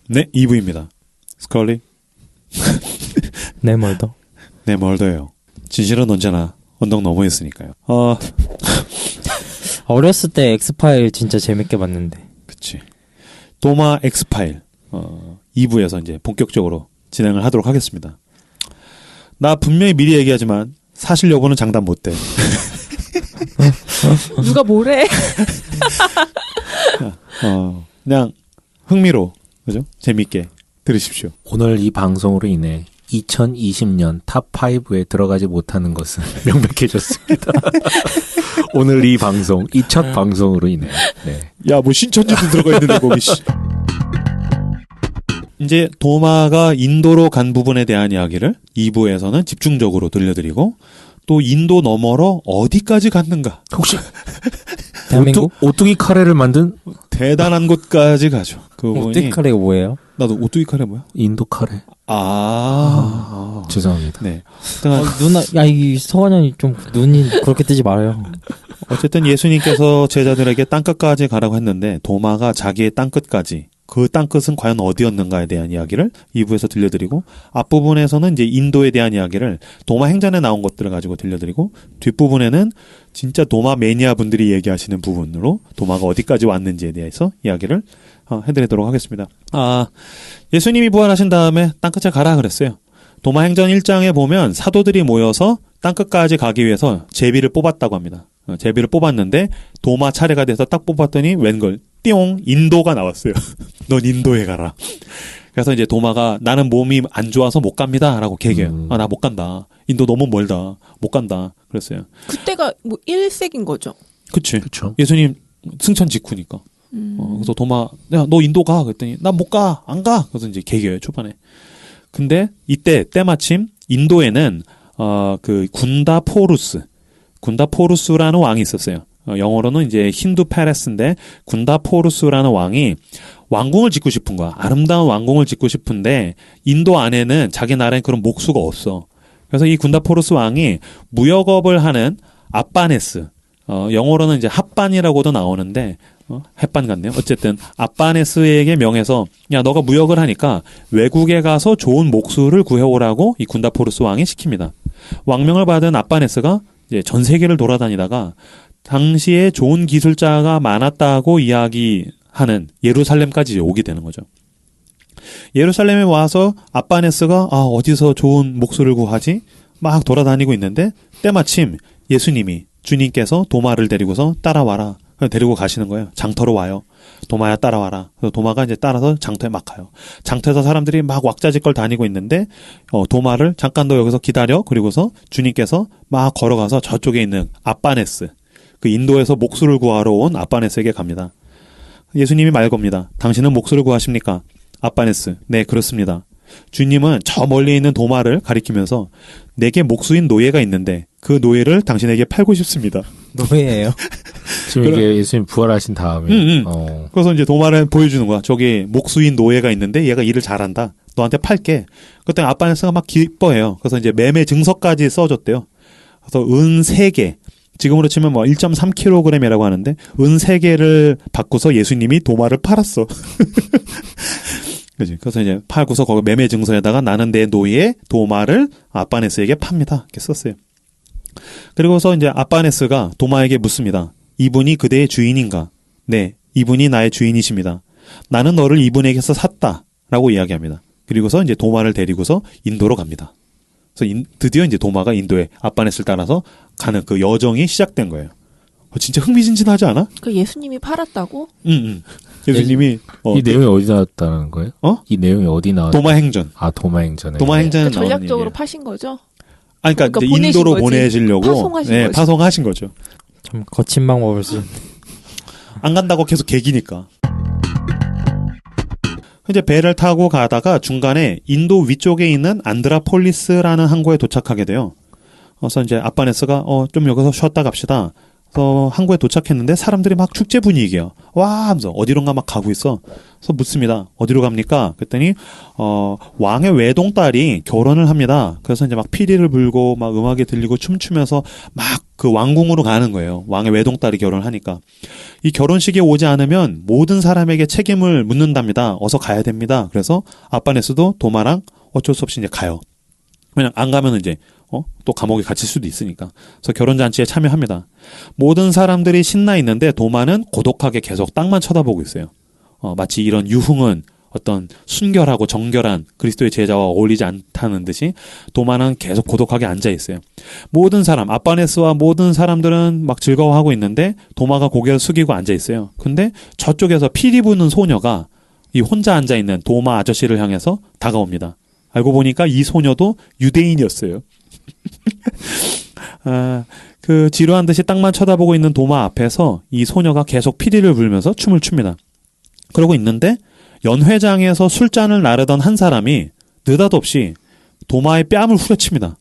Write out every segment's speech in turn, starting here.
네, 2부입니다. 스컬리. 네, 멀더. 네, 멀더예요. 진실은 언제나 언덕 너머에 있으니까요. 어렸을 때 엑스파일 진짜 재밌게 봤는데. 그치. 도마 엑스파일 2부에서 이제 본격적으로 진행을 하도록 하겠습니다. 나 분명히 미리 얘기하지만 사실 여부는 장담 못돼. 누가 뭐래? 그냥 흥미로 그죠? 재밌게 들으십시오. 오늘 이 방송으로 인해 2020년 탑5에 들어가지 못하는 것은 명백해졌습니다. 오늘 이 방송, 이 첫 방송으로 인해. 네. 야, 뭐 신천지도 들어가 있는데 거기. 이제 도마가 인도로 간 부분에 대한 이야기를 2부에서는 집중적으로 들려드리고 또 인도 너머로 어디까지 갔는가. 혹시 대한민국? 오뚜기 카레를 만든 대단한 곳까지 가죠. 그분이. 오뚜기 카레가 뭐예요? 나도 오뚜기 카레 뭐야? 인도 카레. 네. 죄송합니다. 누나, 야, 이 성환형이 좀 눈이 그렇게 뜨지 말아요. 어쨌든 예수님께서 제자들에게 땅끝까지 가라고 했는데 도마가 자기의 땅끝까지 그 땅끝은 과연 어디였는가에 대한 이야기를 2부에서 들려드리고 앞부분에서는 이제 인도에 대한 이야기를 도마 행전에 나온 것들을 가지고 들려드리고 뒷부분에는 진짜 도마 매니아 분들이 얘기하시는 부분으로 도마가 어디까지 왔는지에 대해서 이야기를 해드리도록 하겠습니다. 예수님이 부활하신 다음에 땅끝에 가라 그랬어요. 도마 행전 1장에 보면 사도들이 모여서 땅끝까지 가기 위해서 제비를 뽑았다고 합니다. 제비를 뽑았는데 도마 차례가 돼서 딱 뽑았더니 웬걸 띠용 인도가 나왔어요. 넌 인도에 가라. 그래서 이제 도마가 나는 몸이 안 좋아서 못 갑니다 라고 얘기해요. 나 못 간다. 인도 너무 멀다. 못 간다. 그랬어요. 그때가 뭐 1세기인 거죠? 그치. 그쵸. 예수님 승천 직후니까. 그래서 도마, 야, 너 인도 가. 그랬더니 난 못 가. 안 가. 그래서 이제 개겨요 초반에. 근데 이때 때마침 인도에는 그 군다포루스라는 왕이 있었어요. 영어로는 이제 힌두 페레스인데 군다포루스라는 왕이 왕궁을 짓고 싶은 거야. 아름다운 왕궁을 짓고 싶은데 인도 안에는 자기 나라엔 그런 목수가 없어. 그래서 이 군다포루스 왕이 무역업을 하는 아빠네스, 영어로는 이제 핫반이라고도 나오는데 햇반 같네요. 어쨌든 아빠네스에게 명해서 야 너가 무역을 하니까 외국에 가서 좋은 목수를 구해오라고 이 군다포루스 왕이 시킵니다. 왕명을 받은 아빠네스가 이제 전 세계를 돌아다니다가 당시에 좋은 기술자가 많았다고 이야기하는 예루살렘까지 오게 되는 거죠. 예루살렘에 와서 아빠네스가 어디서 좋은 목수를 구하지? 막 돌아다니고 있는데 때마침 예수님이 주님께서 도마를 데리고서 따라와라. 데리고 가시는 거예요. 장터로 와요. 도마야 따라와라. 그래서 도마가 이제 따라서 장터에 막 가요. 장터에서 사람들이 막 왁자지껄 다니고 있는데 도마를 잠깐 더 여기서 기다려. 그리고서 주님께서 막 걸어가서 저쪽에 있는 아빠네스, 그 인도에서 목수를 구하러 온 아빠네스에게 갑니다. 예수님이 말 겁니다. 당신은 목수를 구하십니까? 아빠네스, 네 그렇습니다. 주님은 저 멀리 있는 도마를 가리키면서 내게 목수인 노예가 있는데 그 노예를 당신에게 팔고 싶습니다. 노예예요? 지금 이게 예수님 부활하신 다음에. 그래서 이제 도마를 보여주는 거야. 저기 목수인 노예가 있는데 얘가 일을 잘한다. 너한테 팔게. 그때 아빠네스가 막 기뻐해요. 그래서 이제 매매 증서까지 써줬대요. 그래서 은 3개. 지금으로 치면 뭐 1.3kg이라고 하는데 은 3개를 받고서 예수님이 도마를 팔았어. 그지? 그래서 이제 팔고서 거기 매매 증서에다가 나는 내 노예 도마를 아빠네스에게 팝니다. 이렇게 썼어요. 그리고서 이제 아빠네스가 도마에게 묻습니다. 이분이 그대의 주인인가? 네, 이분이 나의 주인이십니다. 나는 너를 이분에게서 샀다라고 이야기합니다. 그리고서 이제 도마를 데리고서 인도로 갑니다. 그래서 드디어 이제 도마가 인도에 아빠네스를 따라서 가는 그 여정이 시작된 거예요. 진짜 흥미진진하지 않아? 그 예수님이 팔았다고? 예수님이 이 내용이 어디 나왔다는 거예요? 이 내용이 어디 나왔? 도마 행전. 도마 행전에. 도마 행전에 그러니까 전략적으로 파신 거죠? 그러니까 이제 인도로 보내시려고 파송하신 거죠. 참 거친 방법을 쓴. 안 간다고 계속 개기니까. 이제 배를 타고 가다가 중간에 인도 위쪽에 있는 안드라폴리스라는 항구에 도착하게 돼요. 그래서 이제 아빠네스가 좀 여기서 쉬었다 갑시다. 그래서 항구에 도착했는데 사람들이 막 축제 분위기예요. 와 하면서 어디론가 막 가고 있어. 그래서 묻습니다. 어디로 갑니까? 그랬더니 왕의 외동딸이 결혼을 합니다. 그래서 이제 막 피리를 불고 막 음악이 들리고 춤추면서 막 그 왕궁으로 가는 거예요. 왕의 외동딸이 결혼을 하니까. 이 결혼식에 오지 않으면 모든 사람에게 책임을 묻는답니다. 어서 가야 됩니다. 그래서 아빠네스도 도마랑 어쩔 수 없이 이제 가요. 그냥 안 가면 이제 또 감옥에 갇힐 수도 있으니까. 그래서 결혼잔치에 참여합니다. 모든 사람들이 신나 있는데 도마는 고독하게 계속 땅만 쳐다보고 있어요. 마치 이런 유흥은 어떤 순결하고 정결한 그리스도의 제자와 어울리지 않다는 듯이 도마는 계속 고독하게 앉아 있어요. 모든 사람, 아빠네스와 모든 사람들은 막 즐거워하고 있는데 도마가 고개를 숙이고 앉아 있어요. 근데 저쪽에서 피리 부는 소녀가 이 혼자 앉아 있는 도마 아저씨를 향해서 다가옵니다. 알고 보니까 이 소녀도 유대인이었어요. 그 지루한 듯이 땅만 쳐다보고 있는 도마 앞에서 이 소녀가 계속 피리를 불면서 춤을 춥니다. 그러고 있는데 연회장에서 술잔을 나르던 한 사람이 느닷없이 도마의 뺨을 후려칩니다.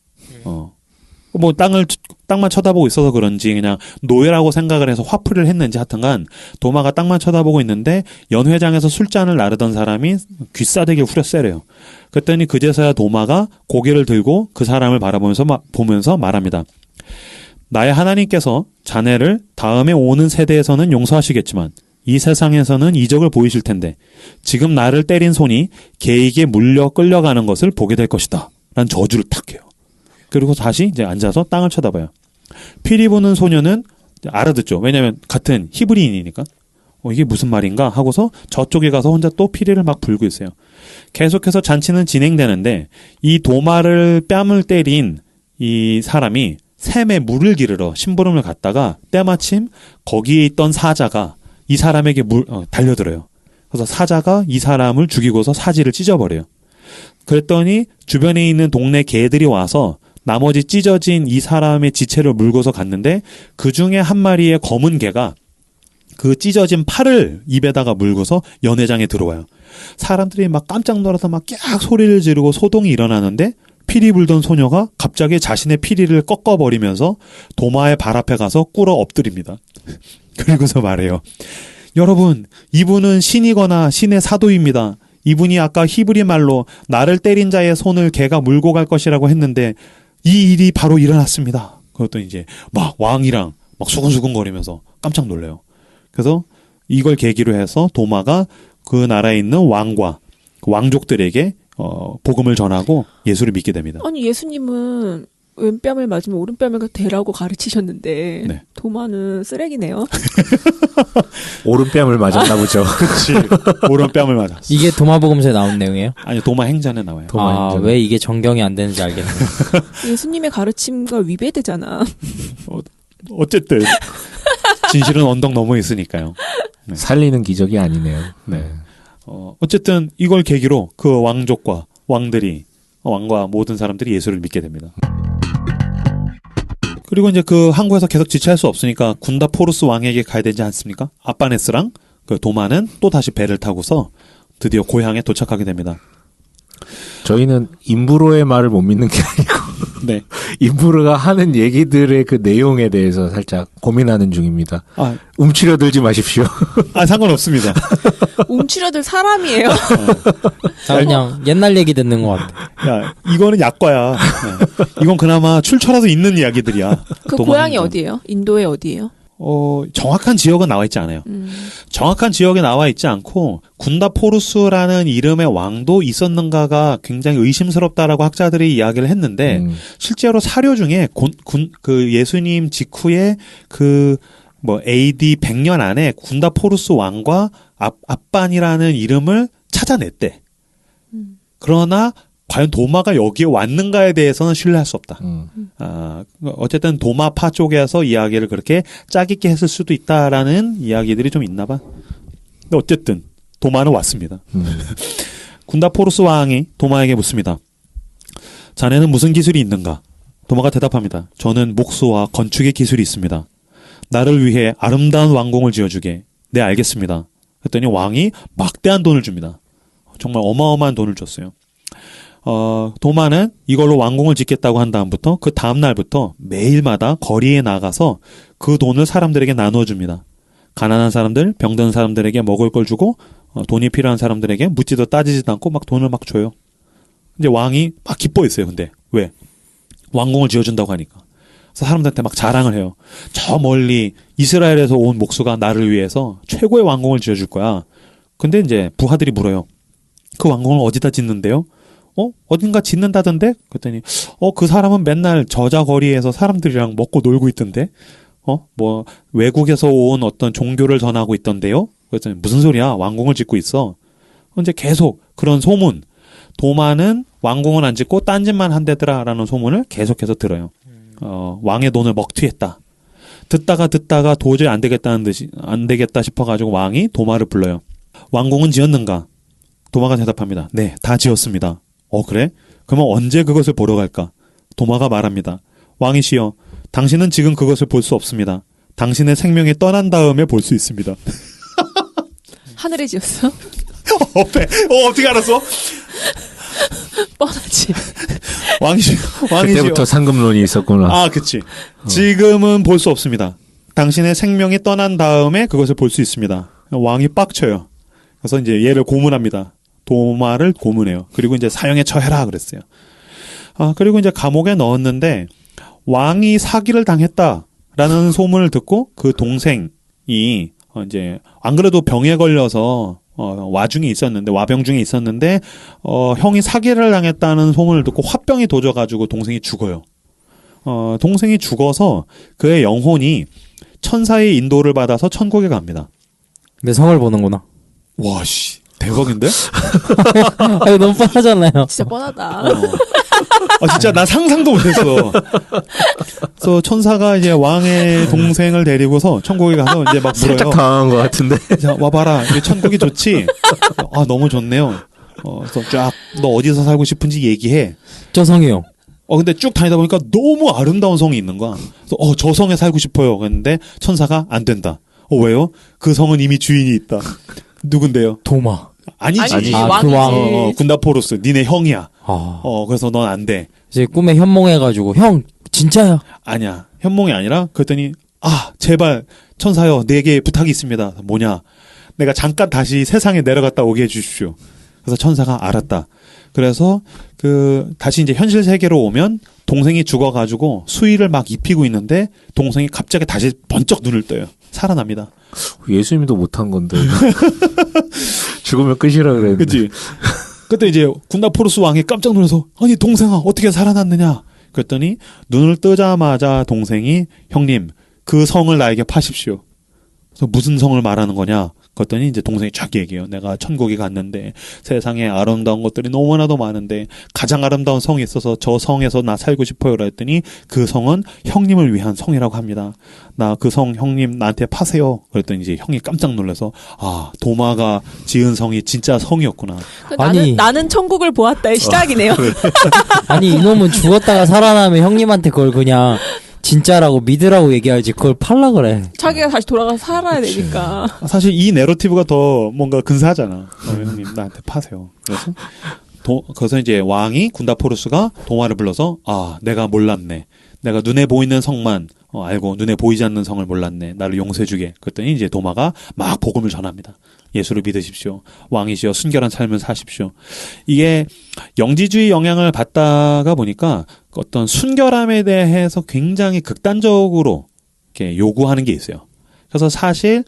뭐 땅만 쳐다보고 있어서 그런지 그냥 노예라고 생각을 해서 화풀이를 했는지 하여튼간 도마가 땅만 쳐다보고 있는데 연회장에서 술잔을 나르던 사람이 귀싸대기를 후려세래요. 그랬더니 그제서야 도마가 고개를 들고 그 사람을 보면서 말합니다. 나의 하나님께서 자네를 다음에 오는 세대에서는 용서하시겠지만 이 세상에서는 이적을 보이실 텐데 지금 나를 때린 손이 개에게 물려 끌려가는 것을 보게 될 것이다. 라는 저주를 탁 해요. 그리고 다시 이제 앉아서 땅을 쳐다봐요. 피리 부는 소녀는 알아듣죠. 왜냐하면 같은 히브리인이니까. 이게 무슨 말인가 하고서 저쪽에 가서 혼자 또 피리를 막 불고 있어요. 계속해서 잔치는 진행되는데 이 도마를 뺨을 때린 이 사람이 샘에 물을 기르러 심부름을 갔다가 때마침 거기에 있던 사자가 이 사람에게 달려들어요. 그래서 사자가 이 사람을 죽이고서 사지를 찢어버려요. 그랬더니 주변에 있는 동네 개들이 와서 나머지 찢어진 이 사람의 지체를 물고서 갔는데 그 중에 한 마리의 검은 개가 그 찢어진 팔을 입에다가 물고서 연회장에 들어와요. 사람들이 막 깜짝 놀라서 막 깍 소리를 지르고 소동이 일어나는데 피리 불던 소녀가 갑자기 자신의 피리를 꺾어버리면서 도마의 발 앞에 가서 꿇어 엎드립니다. 그리고서 말해요. 여러분, 이분은 신이거나 신의 사도입니다. 이분이 아까 히브리 말로 나를 때린 자의 손을 개가 물고 갈 것이라고 했는데 이 일이 바로 일어났습니다. 그것도 이제 막 왕이랑 막 수근수근거리면서 깜짝 놀래요. 그래서 이걸 계기로 해서 도마가 그 나라에 있는 왕과 왕족들에게 복음을 전하고 예수를 믿게 됩니다. 아니 예수님은 왼뺨을 맞으면 오른뺨을 대라고 가르치셨는데 네. 도마는 쓰레기네요. 오른뺨을 맞았나 보죠. 그렇지. 오른뺨을 맞았어. 이게 도마복음서에 나온 내용이에요? 아니 도마 행전에 나와요. 도마 행전. 왜 이게 정경이 안 되는지 알겠네요. 예수님의 가르침과 위배되잖아. 어쨌든 진실은 언덕 넘어 있으니까요. 네. 살리는 기적이 아니네요. 네. 어쨌든 이걸 계기로 그 왕족과 왕과 모든 사람들이 예수를 믿게 됩니다. 그리고 이제 그 항구에서 계속 지체할 수 없으니까 군다 포루스 왕에게 가야 되지 않습니까? 아빠네스랑 그 도마는 또 다시 배를 타고서 드디어 고향에 도착하게 됩니다. 저희는 임브로의 말을 못 믿는 게 아니고 네. 임브로가 하는 얘기들의 그 내용에 대해서 살짝 고민하는 중입니다. 움츠려들지 마십시오. 상관없습니다. 움츠려들 사람이에요. 그냥 옛날 얘기 듣는 것 같아. 야, 이거는 약과야. 네. 이건 그나마 출처라도 있는 이야기들이야. 그 도마 고향이 행전. 어디예요? 인도의 어디예요? 정확한 지역은 나와 있지 않아요. 정확한 지역에 나와 있지 않고 군다 포루스라는 이름의 왕도 있었는가가 굉장히 의심스럽다라고 학자들이 이야기를 했는데 실제로 사료 중에 그 예수님 직후에 AD 100년 안에 군다 포루스 왕과 압반이라는 이름을 찾아냈대. 그러나 과연 도마가 여기에 왔는가에 대해서는 신뢰할 수 없다. 어쨌든 도마파 쪽에서 이야기를 그렇게 짜깁게 했을 수도 있다라는 이야기들이 좀 있나 봐. 근데 어쨌든 도마는 왔습니다. 군다포루스 왕이 도마에게 묻습니다. 자네는 무슨 기술이 있는가? 도마가 대답합니다. 저는 목수와 건축의 기술이 있습니다. 나를 위해 아름다운 왕궁을 지어주게. 네, 알겠습니다. 그랬더니 왕이 막대한 돈을 줍니다. 정말 어마어마한 돈을 줬어요. 도마는 이걸로 왕궁을 짓겠다고 한 다음부터 그 다음 날부터 매일마다 거리에 나가서 그 돈을 사람들에게 나눠줍니다. 가난한 사람들, 병든 사람들에게 먹을 걸 주고 돈이 필요한 사람들에게 묻지도 따지지도 않고 막 돈을 막 줘요. 이제 왕이 막 기뻐했어요. 근데 왜? 왕궁을 지어준다고 하니까. 그래서 사람들한테 막 자랑을 해요. 저 멀리 이스라엘에서 온 목수가 나를 위해서 최고의 왕궁을 지어줄 거야. 근데 이제 부하들이 물어요. 그 왕궁을 어디다 짓는데요? 어딘가 짓는다던데? 그랬더니 그 사람은 맨날 저자거리에서 사람들이랑 먹고 놀고 있던데? 뭐 외국에서 온 어떤 종교를 전하고 있던데요? 그랬더니 무슨 소리야? 왕궁을 짓고 있어. 이제 계속 그런 소문. 도마는 왕궁을 안 짓고 딴 짓만 한대더라라는 소문을 계속해서 들어요. 왕의 돈을 먹튀했다. 듣다가 도저히 안 되겠다 싶어가지고 왕이 도마를 불러요. 왕궁은 지었는가? 도마가 대답합니다. 네, 다 지었습니다. 그래? 그러면 언제 그것을 보러 갈까? 도마가 말합니다. 왕이시여, 당신은 지금 그것을 볼 수 없습니다. 당신의 생명이 떠난 다음에 볼 수 있습니다. 하늘에 지었어? 어떻게 알았어? 뻔하지. 왕이시여. 그때부터 상금론이 있었구나. 아, 그치. 지금은 볼 수 없습니다. 당신의 생명이 떠난 다음에 그것을 볼 수 있습니다. 왕이 빡쳐요. 그래서 이제 얘를 고문합니다. 도마를 고문해요. 그리고 이제 사형에 처해라 그랬어요. 그리고 이제 감옥에 넣었는데 왕이 사기를 당했다라는 소문을 듣고 그 동생이 이제 안 그래도 병에 걸려서 와병 중에 있었는데 형이 사기를 당했다는 소문을 듣고 화병이 도져가지고 동생이 죽어요. 동생이 죽어서 그의 영혼이 천사의 인도를 받아서 천국에 갑니다. 내 성을 보는구나. 와, 씨. 대박인데? 아니, 너무 뻔하잖아요. 진짜 뻔하다. 진짜 나 상상도 못했어. 그래서 천사가 이제 왕의 동생을 데리고서 천국에 가서 이제 막 물어요. 살짝 당한 것 같은데. 자, 와봐라. 이게 천국이 좋지? 너무 좋네요. 그래서 쫙, 너 어디서 살고 싶은지 얘기해. 저 성이요. 근데 쭉 다니다 보니까 너무 아름다운 성이 있는 거야. 그래서 저 성에 살고 싶어요. 그랬는데 천사가 안 된다. 왜요? 그 성은 이미 주인이 있다. 누군데요? 도마. 아니지. 왕이지. 그 왕. 군다포루스. 니네 형이야. 아. 그래서 넌 안 돼. 이제 꿈에 현몽해가지고, 형, 진짜야. 아니야. 현몽이 아니라 그랬더니 제발 천사여 내게 부탁이 있습니다. 뭐냐? 내가 잠깐 다시 세상에 내려갔다 오게 해주십시오. 그래서 천사가 알았다. 그래서 다시 이제 현실 세계로 오면 동생이 죽어가지고 수의를 막 입히고 있는데 동생이 갑자기 다시 번쩍 눈을 떠요. 살아납니다. 예수님도 못한 건데. 죽으면 끝이라 그랬는데. 그치? 그때 이제 군다포루스 왕이 깜짝 놀라서 아니 동생아 어떻게 살아났느냐? 그랬더니 눈을 뜨자마자 동생이 형님 그 성을 나에게 파십시오. 그래서 무슨 성을 말하는 거냐? 그랬더니 이제 동생이 쫙 얘기해요. 내가 천국에 갔는데 세상에 아름다운 것들이 너무나도 많은데 가장 아름다운 성이 있어서 저 성에서 나 살고 싶어요. 그랬더니 그 성은 형님을 위한 성이라고 합니다. 나 그 성 형님 나한테 파세요. 그랬더니 이제 형이 깜짝 놀라서 도마가 지은 성이 진짜 성이었구나. 나는 천국을 보았다의 시작이네요. 아니, 이놈은 죽었다가 살아나면 형님한테 그걸 그냥 진짜라고 믿으라고 얘기하지 그걸 팔라 그래. 자기가 다시 돌아가서 살아야 되니까. 사실 이 내러티브가 더 뭔가 근사하잖아. 형님 나한테 파세요. 그래서 이제 왕이 군다포루스가 도마를 불러서 내가 몰랐네. 내가 눈에 보이는 성만 알고 눈에 보이지 않는 성을 몰랐네. 나를 용서해주게. 그랬더니 이제 도마가 막 복음을 전합니다. 예수를 믿으십시오. 왕이시여 순결한 삶을 사십시오. 이게 영지주의 영향을 받다가 보니까 어떤 순결함에 대해서 굉장히 극단적으로 이렇게 요구하는 게 있어요. 그래서 사실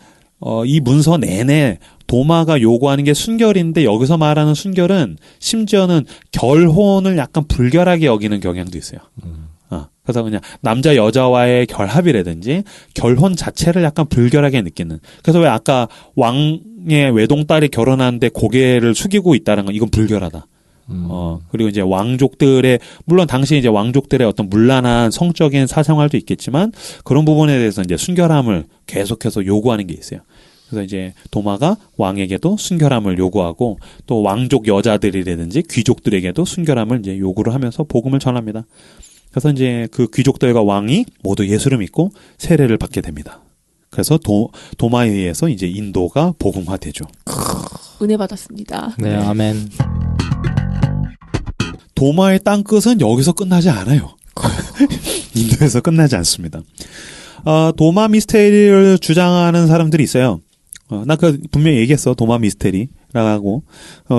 이 문서 내내 도마가 요구하는 게 순결인데 여기서 말하는 순결은 심지어는 결혼을 약간 불결하게 여기는 경향도 있어요. 그래서 그냥 남자 여자와의 결합이라든지 결혼 자체를 약간 불결하게 느끼는. 그래서 왜 아까 왕의 외동딸이 결혼하는데 고개를 숙이고 있다는 건 이건 불결하다. 그리고 이제 왕족들의 물론 당시 이제 왕족들의 어떤 문란한 성적인 사생활도 있겠지만 그런 부분에 대해서 이제 순결함을 계속해서 요구하는 게 있어요. 그래서 이제 도마가 왕에게도 순결함을 요구하고 또 왕족 여자들이라든지 귀족들에게도 순결함을 이제 요구를 하면서 복음을 전합니다. 그래서 이제 그 귀족들과 왕이 모두 예수를 믿고 세례를 받게 됩니다. 그래서 도마에 의해서 이제 인도가 복음화되죠. 은혜 받았습니다. 네, 아멘. 도마의 땅끝은 여기서 끝나지 않아요. 인도에서 끝나지 않습니다. 도마 미스테리를 주장하는 사람들이 있어요. 나 분명히 얘기했어. 도마 미스테리라고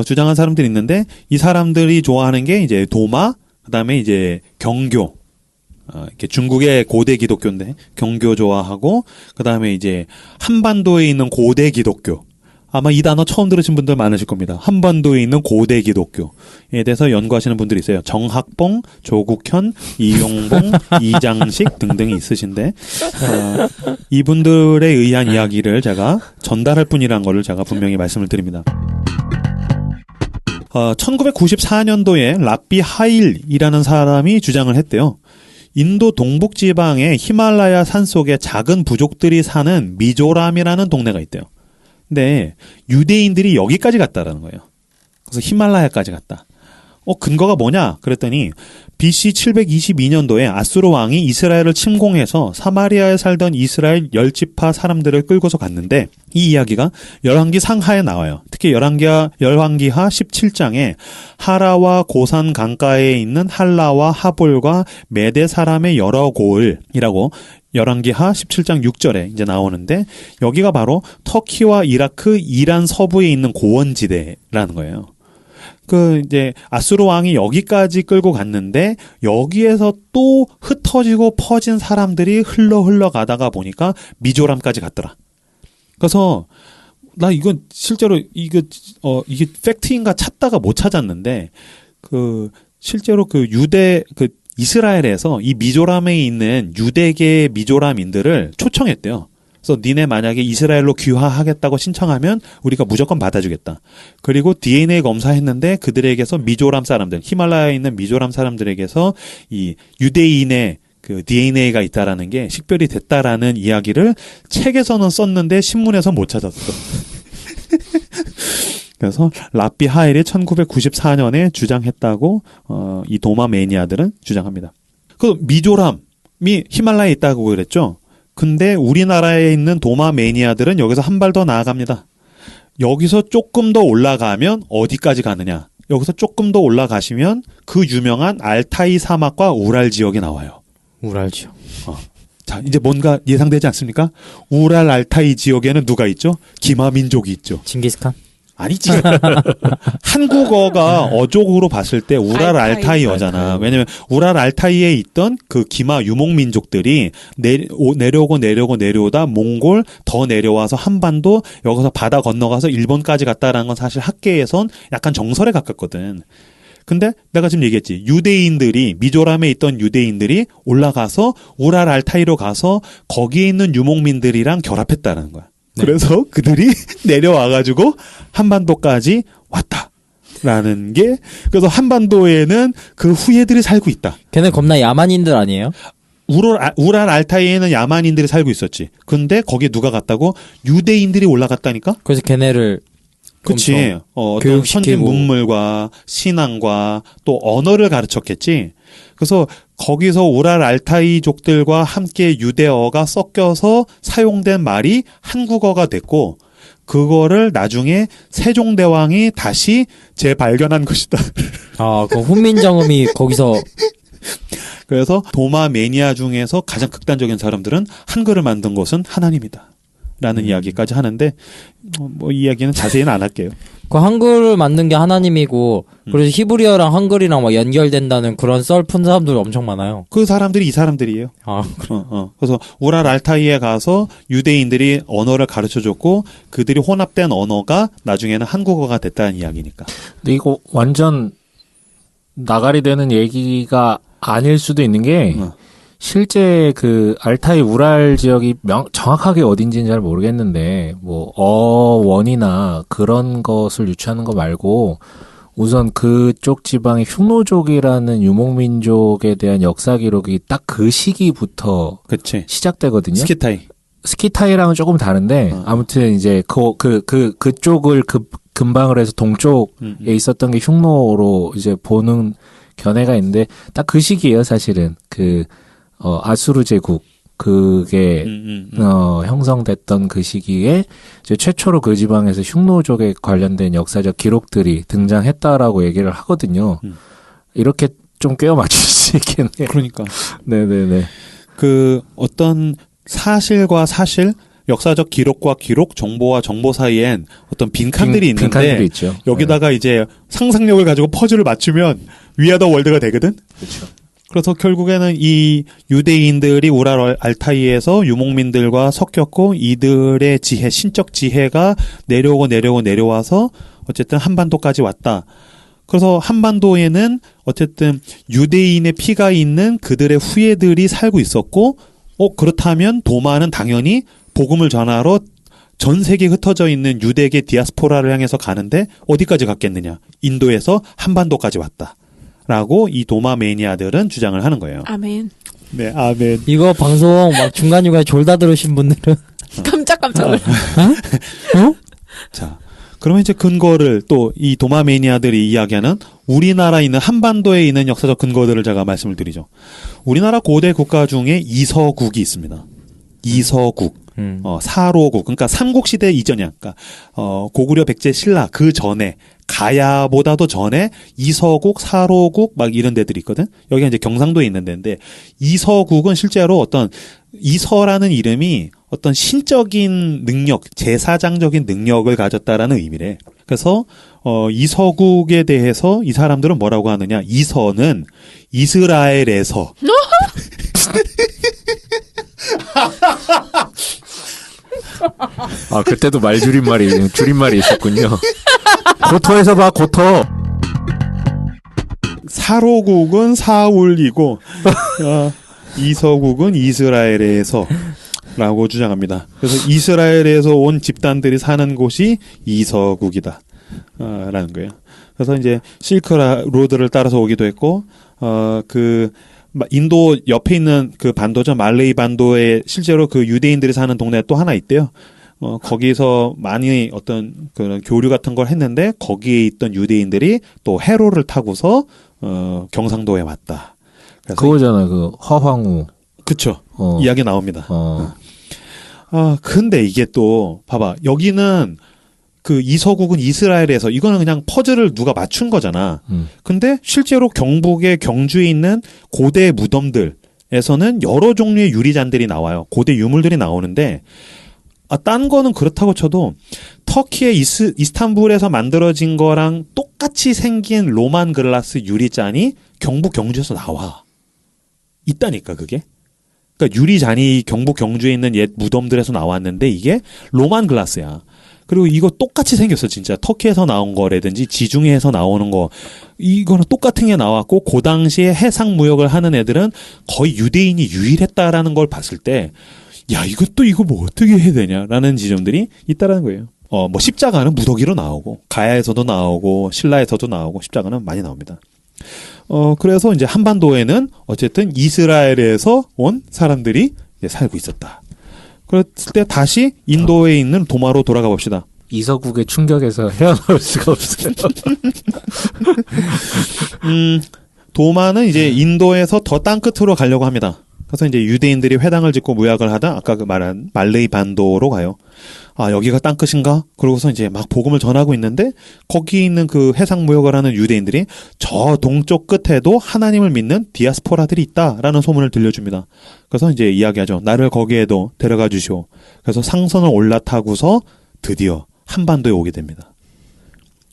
주장하는 사람들이 있는데 이 사람들이 좋아하는 게 이제 도마, 그다음에 이제 경교. 이렇게 중국의 고대 기독교인데 경교 좋아하고 그다음에 이제 한반도에 있는 고대 기독교. 아마 이 단어 처음 들으신 분들 많으실 겁니다. 한반도에 있는 고대 기독교에 대해서 연구하시는 분들이 있어요. 정학봉, 조국현, 이용봉, 이장식 등등이 있으신데 이분들에 의한 이야기를 제가 전달할 뿐이라는 거를 제가 분명히 말씀을 드립니다. 1994년도에 라삐 하일이라는 사람이 주장을 했대요. 인도 동북지방의 히말라야 산속에 작은 부족들이 사는 미조람이라는 동네가 있대요. 근데 유대인들이 여기까지 갔다라는 거예요. 그래서 히말라야까지 갔다. 근거가 뭐냐? 그랬더니 BC 722년도에 아수르 왕이 이스라엘을 침공해서 사마리아에 살던 이스라엘 열지파 사람들을 끌고서 갔는데 이 이야기가 열왕기 상하에 나와요. 특히 열왕기하 17장에 하라와 고산 강가에 있는 할라와 하볼과 메대 사람의 여러 고을이라고 열왕기하 17장 6절에 이제 나오는데 여기가 바로 터키와 이라크, 이란 서부에 있는 고원지대라는 거예요. 이제 아수르 왕이 여기까지 끌고 갔는데 여기에서 또 흩어지고 퍼진 사람들이 흘러 가다가 보니까 미조람까지 갔더라. 그래서 나 이건 실제로 이게 팩트인가 찾다가 못 찾았는데 실제로 이스라엘에서 이 미조람에 있는 유대계 미조람인들을 초청했대요. 그래서 니네 만약에 이스라엘로 귀화하겠다고 신청하면 우리가 무조건 받아주겠다. 그리고 DNA 검사했는데 그들에게서 미조람 사람들, 히말라야에 있는 미조람 사람들에게서 이 유대인의 DNA가 있다라는 게 식별이 됐다라는 이야기를 책에서는 썼는데 신문에서 못 찾았어. 그래서 라삐 하일이 1994년에 주장했다고 이 도마 매니아들은 주장합니다. 그 미조람이 히말라야에 있다고 그랬죠. 근데 우리나라에 있는 도마 매니아들은 여기서 한 발 더 나아갑니다. 여기서 조금 더 올라가면 어디까지 가느냐? 여기서 조금 더 올라가시면 그 유명한 알타이 사막과 우랄 지역이 나와요. 우랄 지역. 자, 이제 뭔가 예상되지 않습니까? 우랄 알타이 지역에는 누가 있죠? 기마 민족이 있죠. 징기스칸? 아니지. 한국어가 어족으로 봤을 때 우랄 알타이어잖아. 왜냐면 우랄 알타이에 있던 그 기마 유목 민족들이 내려오다 몽골 더 내려와서 한반도 여기서 바다 건너가서 일본까지 갔다라는 건 사실 학계에선 약간 정설에 가깝거든. 근데 내가 지금 얘기했지. 유대인들이 미조람에 있던 유대인들이 올라가서 우랄 알타이로 가서 거기에 있는 유목민들이랑 결합했다라는 거야. 네. 그래서 그들이 내려와가지고 한반도까지 왔다라는 게 그래서 한반도에는 그 후예들이 살고 있다. 걔네 겁나 야만인들 아니에요? 우랄 알타이에는 야만인들이 살고 있었지. 근데 거기에 누가 갔다고? 유대인들이 올라갔다니까? 그래서 걔네를 그치. 어떤 선진 문물과 신앙과 또 언어를 가르쳤겠지. 그래서 거기서 우랄 알타이족들과 함께 유대어가 섞여서 사용된 말이 한국어가 됐고 그거를 나중에 세종대왕이 다시 재발견한 것이다. 그 훈민정음이 거기서 그래서 도마 매니아 중에서 가장 극단적인 사람들은 한글을 만든 것은 하나님이다. 라는 이야기까지 하는데 뭐 이야기는 자세히는 안 할게요. 그 한글을 만든 게 하나님이고 그래서 히브리어랑 한글이랑 막 연결된다는 그런 썰 푼 사람들이 엄청 많아요. 그 사람들이 이 사람들이에요. 그래서 우랄 알타이에 가서 유대인들이 언어를 가르쳐줬고 그들이 혼합된 언어가 나중에는 한국어가 됐다는 이야기니까. 근데 이거 완전 나가리 되는 얘기가 아닐 수도 있는 게 실제 그 알타이 우랄 지역이 정확하게 어딘지는 잘 모르겠는데 뭐 어원이나 그런 것을 유추하는 거 말고 우선 그쪽 지방의 흉노족이라는 유목민족에 대한 역사 기록이 딱 그 시기부터 그치. 시작되거든요. 스키타이랑은 조금 다른데 아무튼 이제 그쪽을 근방을 해서 동쪽에 있었던 게 흉노로 이제 보는 견해가 있는데 딱 그 시기예요, 사실은. 아수르 제국 그게 형성됐던 그 시기에 이제 최초로 그 지방에서 흉노족에 관련된 역사적 기록들이 등장했다라고 얘기를 하거든요. 이렇게 좀 꿰어 맞출 수 있겠네요. 그러니까 네네네. 그 어떤 사실과 사실, 역사적 기록과 기록, 정보와 정보 사이엔 어떤 빈칸들이 있는데 빈칸들이 있죠. 여기다가 이제 상상력을 가지고 퍼즐을 맞추면 위아더 월드가 되거든. 그렇죠. 그래서 결국에는 이 유대인들이 우랄 알타이에서 유목민들과 섞였고 이들의 지혜, 신적 지혜가 내려와서 어쨌든 한반도까지 왔다. 그래서 한반도에는 어쨌든 유대인의 피가 있는 그들의 후예들이 살고 있었고, 그렇다면 도마는 당연히 복음을 전하러 전 세계에 흩어져 있는 유대계 디아스포라를 향해서 가는데 어디까지 갔겠느냐? 인도에서 한반도까지 왔다. 라고 이 도마 매니아들은 주장을 하는 거예요. 아멘. 네, 아멘. 이거 방송 막 중간중간에 졸다 들으신 분들은 깜짝깜짝 놀라. 자, 그러면 이제 근거를 또 이 도마 매니아들이 이야기하는 우리나라에 있는 한반도에 있는 역사적 근거들을 제가 말씀을 드리죠. 우리나라 고대 국가 중에 이서국이 있습니다. 이서국. 사로국. 그러니까 삼국시대 이전이야. 그러니까, 고구려 백제 신라 그 전에, 가야보다도 전에 이서국, 사로국 막 이런 데들이 있거든. 여기가 이제 경상도에 있는 데인데, 이서국은 실제로 어떤, 이서라는 이름이 어떤 신적인 능력, 제사장적인 능력을 가졌다라는 의미래. 그래서, 이서국에 대해서 이 사람들은 뭐라고 하느냐. 이서는 이스라엘에서. 아, 그때도 줄임말이 있었군요. 고토에서 봐, 고토. 사로국은 사울이고, 이서국은 이스라엘에서 라고 주장합니다. 그래서 이스라엘에서 온 집단들이 사는 곳이 이서국이다. 라는 거예요. 그래서 이제 실크로드를 따라서 오기도 했고, 인도 옆에 있는 그 반도죠. 말레이 반도에 실제로 그 유대인들이 사는 동네가 또 하나 있대요. 거기서 많이 어떤 그런 교류 같은 걸 했는데 거기에 있던 유대인들이 또 해로를 타고서 경상도에 왔다. 그래서 그거잖아, 그 허황우. 그쵸. 이야기 나옵니다. 근데 이게 또 봐봐. 여기는 그 이서국은 이스라엘에서 이거는 그냥 퍼즐을 누가 맞춘 거잖아. 근데 실제로 경북의 경주에 있는 고대 무덤들에서는 여러 종류의 유리잔들이 나와요. 고대 유물들이 나오는데 딴 거는 그렇다고 쳐도 터키의 이스탄불에서 만들어진 거랑 똑같이 생긴 로만 글라스 유리잔이 경북 경주에서 나와. 있다니까 그게. 그러니까 유리잔이 경북 경주에 있는 옛 무덤들에서 나왔는데 이게 로만 글라스야. 그리고 이거 똑같이 생겼어, 진짜. 터키에서 나온 거라든지 지중해에서 나오는 거. 이거는 똑같은 게 나왔고, 그 당시에 해상무역을 하는 애들은 거의 유대인이 유일했다라는 걸 봤을 때, 야, 이거 뭐 어떻게 해야 되냐라는 지점들이 있다라는 거예요. 뭐 십자가는 무더기로 나오고, 가야에서도 나오고, 신라에서도 나오고, 십자가는 많이 나옵니다. 그래서 이제 한반도에는 어쨌든 이스라엘에서 온 사람들이 이제 살고 있었다. 그랬을 때 다시 인도에 있는 도마로 돌아가 봅시다. 이서국의 충격에서 헤어나올 수가 없어요. 도마는 이제 인도에서 더 땅끝으로 가려고 합니다. 그래서 이제 유대인들이 회당을 짓고 무약을 하다 아까 그 말한 말레이 반도로 가요. 여기가 땅끝인가? 그러고서 이제 막 복음을 전하고 있는데 거기 있는 그 해상 무역을 하는 유대인들이 저 동쪽 끝에도 하나님을 믿는 디아스포라들이 있다라는 소문을 들려줍니다. 그래서 이제 이야기하죠. 나를 거기에도 데려가 주시오. 그래서 상선을 올라타고서 드디어 한반도에 오게 됩니다.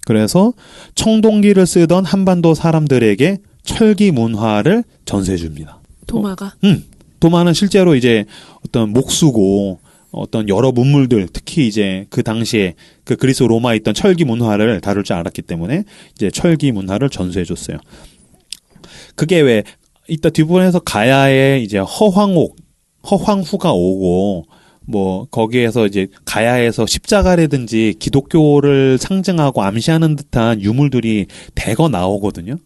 그래서 청동기를 쓰던 한반도 사람들에게 철기 문화를 전수해 줍니다. 도마가. 도마는 실제로 이제 어떤 목수고 어떤 여러 문물들, 특히 이제 그 당시에 그 그리스 로마에 있던 철기 문화를 다룰 줄 알았기 때문에 이제 철기 문화를 전수해 줬어요. 그게 왜 이따 뒷부분에서 가야에 이제 허황후가 오고 뭐 거기에서 이제 가야에서 십자가라든지 기독교를 상징하고 암시하는 듯한 유물들이 대거 나오거든요.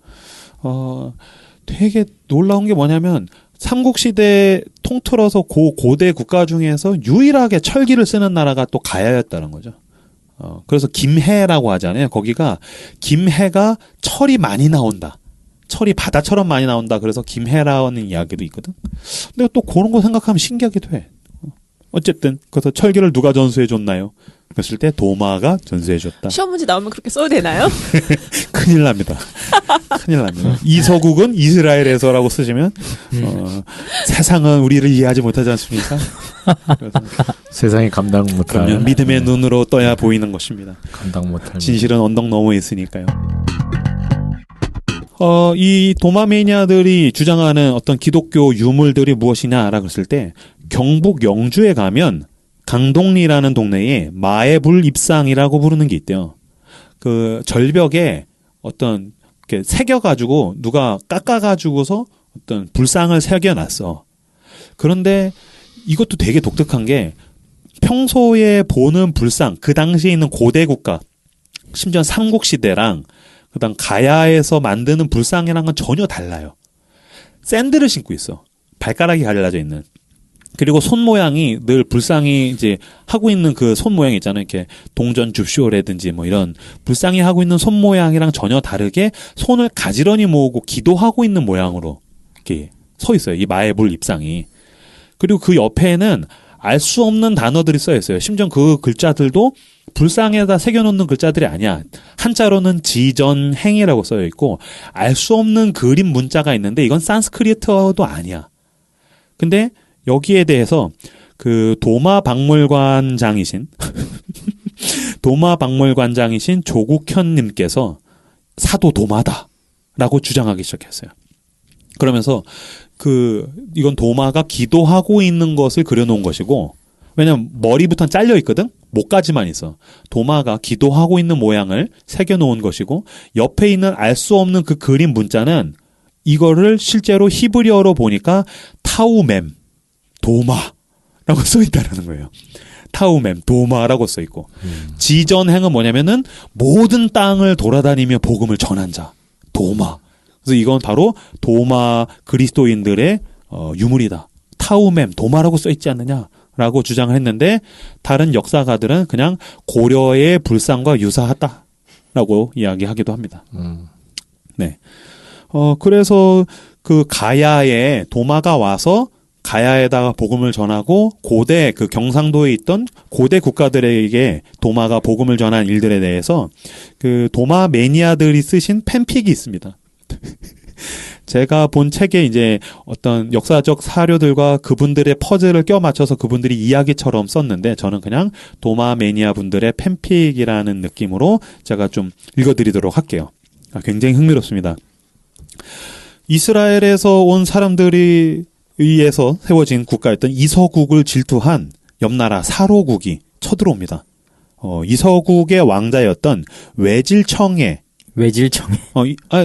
되게 놀라운 게 뭐냐면 삼국시대 통틀어서 고대 국가 중에서 유일하게 철기를 쓰는 나라가 또 가야였다는 거죠. 그래서 김해라고 하잖아요. 거기가 김해가 철이 많이 나온다. 철이 바다처럼 많이 나온다. 그래서 김해라는 이야기도 있거든. 근데 또 그런 거 생각하면 신기하기도 해. 어쨌든 그래서 철기를 누가 전수해 줬나요? 그랬을 때 도마가 전수해줬다. 시험 문제 나오면 그렇게 써도 되나요? 큰일 납니다. 큰일 납니다. 이서국은 이스라엘에서라고 쓰시면 세상은 우리를 이해하지 못하지 않습니까? 그래서 세상이 감당 못할. 그러면 믿음의 눈으로 떠야 보이는 것입니다. 감당 못할. 진실은 언덕 너머에 있으니까요. 이 도마 매니아들이 주장하는 어떤 기독교 유물들이 무엇이냐라고 했을 때 경북 영주에 가면 강동리라는 동네에 마애불 입상이라고 부르는 게 있대요. 그 절벽에 어떤 이렇게 새겨가지고 누가 깎아가지고서 어떤 불상을 새겨놨어. 그런데 이것도 되게 독특한 게 평소에 보는 불상, 그 당시에 있는 고대 국가, 심지어 삼국시대랑 그다음 가야에서 만드는 불상이랑은 전혀 달라요. 샌들을 신고 있어. 발가락이 갈라져 있는. 그리고 손 모양이 늘 불상이 이제 하고 있는 그 손 모양 있잖아요. 이렇게 동전 줍쇼라든지 뭐 이런 불상이 하고 있는 손 모양이랑 전혀 다르게 손을 가지런히 모으고 기도하고 있는 모양으로 이렇게 서 있어요. 이 마애불 입상이. 그리고 그 옆에는 알 수 없는 단어들이 써 있어요. 심지어 그 글자들도 불상에다 새겨놓는 글자들이 아니야. 한자로는 지전행이라고 써 있고 알 수 없는 그림 문자가 있는데 이건 산스크리트어도 아니야. 근데 여기에 대해서 그 도마박물관장이신 조국현님께서 사도 도마다라고 주장하기 시작했어요. 그러면서 이건 도마가 기도하고 있는 것을 그려놓은 것이고, 왜냐면 머리부터는 잘려 있거든? 목까지만 있어. 도마가 기도하고 있는 모양을 새겨놓은 것이고, 옆에 있는 알 수 없는 그 그림 문자는 이거를 실제로 히브리어로 보니까 타우맴, 도마라고 써있다라는 거예요. 타우맴, 도마라고 써있고. 지전행은 뭐냐면은 모든 땅을 돌아다니며 복음을 전한 자, 도마. 그래서 이건 바로 도마 그리스도인들의 유물이다. 타우맴, 도마라고 써있지 않느냐라고 주장을 했는데 다른 역사가들은 그냥 고려의 불상과 유사하다라고 이야기하기도 합니다. 네. 그래서 그 가야에 도마가 와서 가야에다가 복음을 전하고 고대 그 경상도에 있던 고대 국가들에게 도마가 복음을 전한 일들에 대해서 그 도마 매니아들이 쓰신 팬픽이 있습니다. 제가 본 책에 이제 어떤 역사적 사료들과 그분들의 퍼즐을 껴 맞춰서 그분들이 이야기처럼 썼는데 저는 그냥 도마 매니아 분들의 팬픽이라는 느낌으로 제가 좀 읽어드리도록 할게요. 굉장히 흥미롭습니다. 이스라엘에서 온 사람들이 의해서 세워진 국가였던 이서국을 질투한 옆나라 사로국이 쳐들어옵니다. 이서국의 왕자였던 외질청해.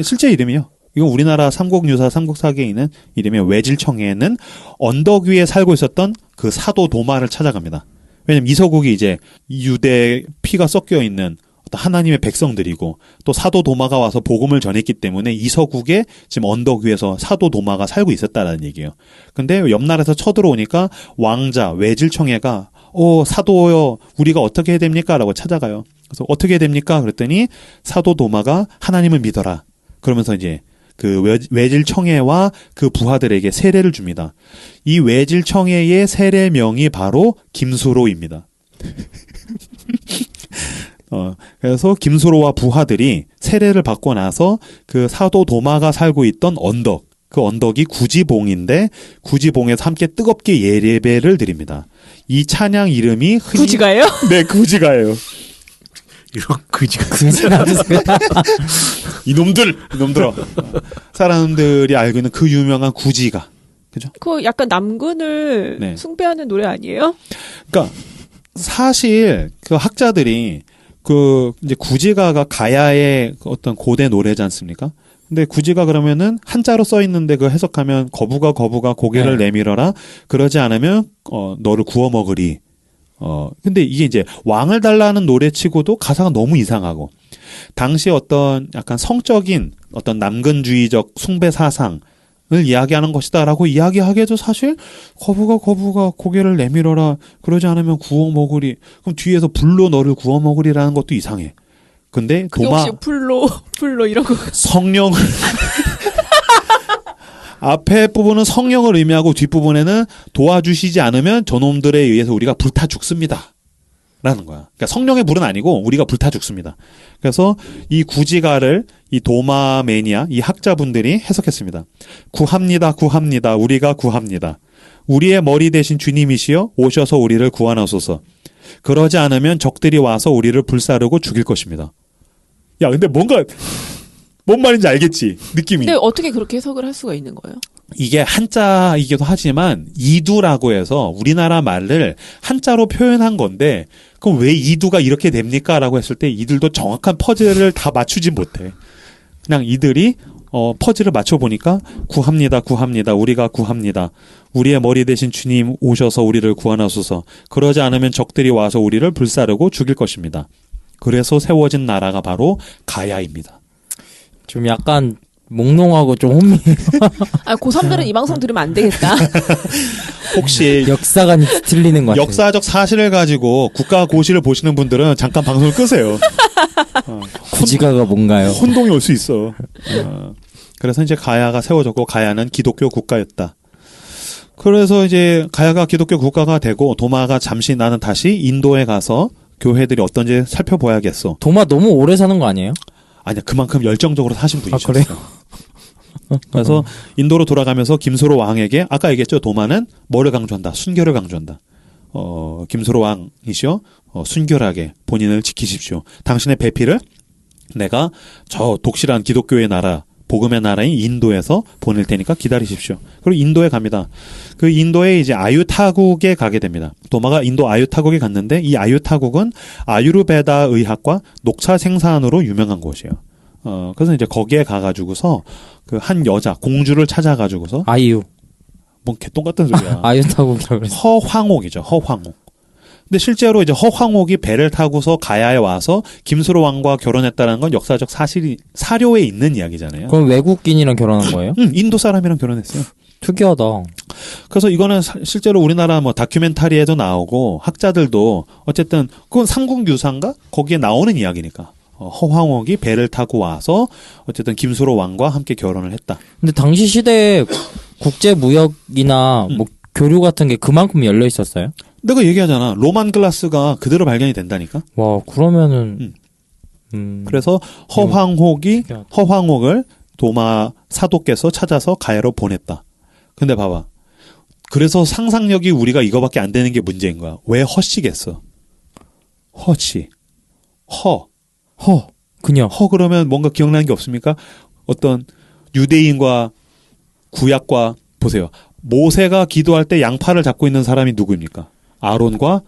실제 이름이요. 이건 우리나라 삼국유사 삼국사기에 있는 이름이 외질청해는 언덕 위에 살고 있었던 그 사도 도마를 찾아갑니다. 왜냐면 이서국이 이제 유대 피가 섞여 있는 어떤 하나님의 백성들이고 또 사도 도마가 와서 복음을 전했기 때문에 이서국의 지금 언덕 위에서 사도 도마가 살고 있었다라는 얘기예요. 근데 옆 나라에서 쳐들어오니까 왕자 외질청해가 사도요 우리가 어떻게 해야 됩니까? 라고 찾아가요. 그래서 어떻게 해야 됩니까? 그랬더니 사도 도마가 하나님을 믿어라. 그러면서 이제 그 외질청해와 그 부하들에게 세례를 줍니다. 이 외질청해의 세례명이 바로 김수로입니다. 그래서 김수로와 부하들이 세례를 받고 나서 그 사도 도마가 살고 있던 언덕, 그 언덕이 구지봉인데 구지봉에서 함께 뜨겁게 예배를 드립니다. 이 찬양 이름이 구지가예요? 네, 구지가예요. 이런 그지가 이놈들아. 사람들이 알고 있는 그 유명한 구지가. 그죠? 그 약간 남군을 네. 숭배하는 노래 아니에요? 그러니까 사실 그 학자들이 이제 구지가가 가야의 어떤 고대 노래지 않습니까? 근데 구지가 그러면은 한자로 써 있는데 그 해석하면 거부가 고개를 내밀어라. 그러지 않으면 너를 구워 먹으리. 근데 이게 이제 왕을 달라는 노래치고도 가사가 너무 이상하고 당시 어떤 약간 성적인 어떤 남근주의적 숭배 사상을 이야기하는 것이다라고 이야기하기에도 사실 거부가 고개를 내밀어라. 그러지 않으면 구워 먹으리. 그럼 뒤에서 불로 너를 구워 먹으리라는 것도 이상해. 근데 그게 혹시 불로 이런 거 성령을 앞에 부분은 성령을 의미하고 뒷부분에는 도와주시지 않으면 저놈들에 의해서 우리가 불타 죽습니다. 라는 거야. 그러니까 성령의 불은 아니고 우리가 불타 죽습니다. 그래서 이 구지가를 이 도마 매니아, 이 학자분들이 해석했습니다. 구합니다, 구합니다, 우리가 구합니다. 우리의 머리 대신 주님이시여 오셔서 우리를 구하나소서. 그러지 않으면 적들이 와서 우리를 불사르고 죽일 것입니다. 야, 근데 뭔가 뭔 말인지 알겠지? 느낌이. 근데 어떻게 그렇게 해석을 할 수가 있는 거예요? 이게 한자이기도 하지만 이두라고 해서 우리나라 말을 한자로 표현한 건데 그럼 왜 이두가 이렇게 됩니까? 라고 했을 때 이들도 정확한 퍼즐을 다 맞추지 못해. 그냥 이들이 퍼즐을 맞춰보니까 구합니다, 구합니다, 우리가 구합니다. 우리의 머리 대신 주님 오셔서 우리를 구하나소서. 그러지 않으면 적들이 와서 우리를 불사르고 죽일 것입니다. 그래서 세워진 나라가 바로 가야입니다. 좀 약간 몽롱하고 좀 혼미해요. 아, 고3들은 이 방송 들으면 안 되겠다. 혹시 역사가 틀리는 것 같아요. 역사적 사실을 가지고 국가고시를 보시는 분들은 잠깐 방송을 끄세요. 구지가가 뭔가요? 혼동이 올 수 있어. 그래서 이제 가야가 세워졌고 가야는 기독교 국가였다. 그래서 이제 가야가 기독교 국가가 되고 도마가 잠시 나는 다시 인도에 가서 교회들이 어떤지 살펴봐야겠어. 도마 너무 오래 사는 거 아니에요? 아니야, 그만큼 열정적으로 사신 분이셨어. 그래요? 그래서 인도로 돌아가면서 김소로 왕에게 아까 얘기했죠. 도마는 뭐를 강조한다? 순결을 강조한다. 김소로 왕이시여 순결하게 본인을 지키십시오. 당신의 배필을 내가 저 독실한 기독교의 나라 복음의 나라인 인도에서 보낼 테니까 기다리십시오. 그리고 인도에 갑니다. 그 인도에 이제 아유타국에 가게 됩니다. 도마가 인도 아유타국에 갔는데 이 아유타국은 아유르베다 의학과 녹차 생산으로 유명한 곳이에요. 그래서 이제 거기에 가가지고서 그 한 여자 공주를 찾아가지고서 아이유. 뭔 개똥 같은 소리야. 아유타국이라고 그랬어. 허황옥이죠. 허황옥. 근데 실제로 이제 허황옥이 배를 타고서 가야에 와서 김수로 왕과 결혼했다는 건 역사적 사료에 있는 이야기잖아요. 그럼 외국인이랑 결혼한 거예요? 인도 사람이랑 결혼했어요. 특이하다. 그래서 이거는 실제로 우리나라 뭐 다큐멘터리에도 나오고 학자들도 어쨌든 그건 삼국유사인가? 거기에 나오는 이야기니까. 허황옥이 배를 타고 와서 어쨌든 김수로 왕과 함께 결혼을 했다. 근데 당시 시대에 국제 무역이나 뭐 교류 같은 게 그만큼 열려 있었어요? 내가 얘기하잖아. 로만 글라스가 그대로 발견이 된다니까. 와, 그러면은 그래서 허황옥을 도마 사도께서 찾아서 가야로 보냈다. 근데 봐봐. 그래서 상상력이 우리가 이거밖에 안 되는 게 문제인 거야. 왜 허씨겠어? 허씨. 그냥 허 그러면 뭔가 기억나는 게 없습니까? 어떤 유대인과 구약과 보세요. 모세가 기도할 때 양팔을 잡고 있는 사람이 누구입니까? 아론과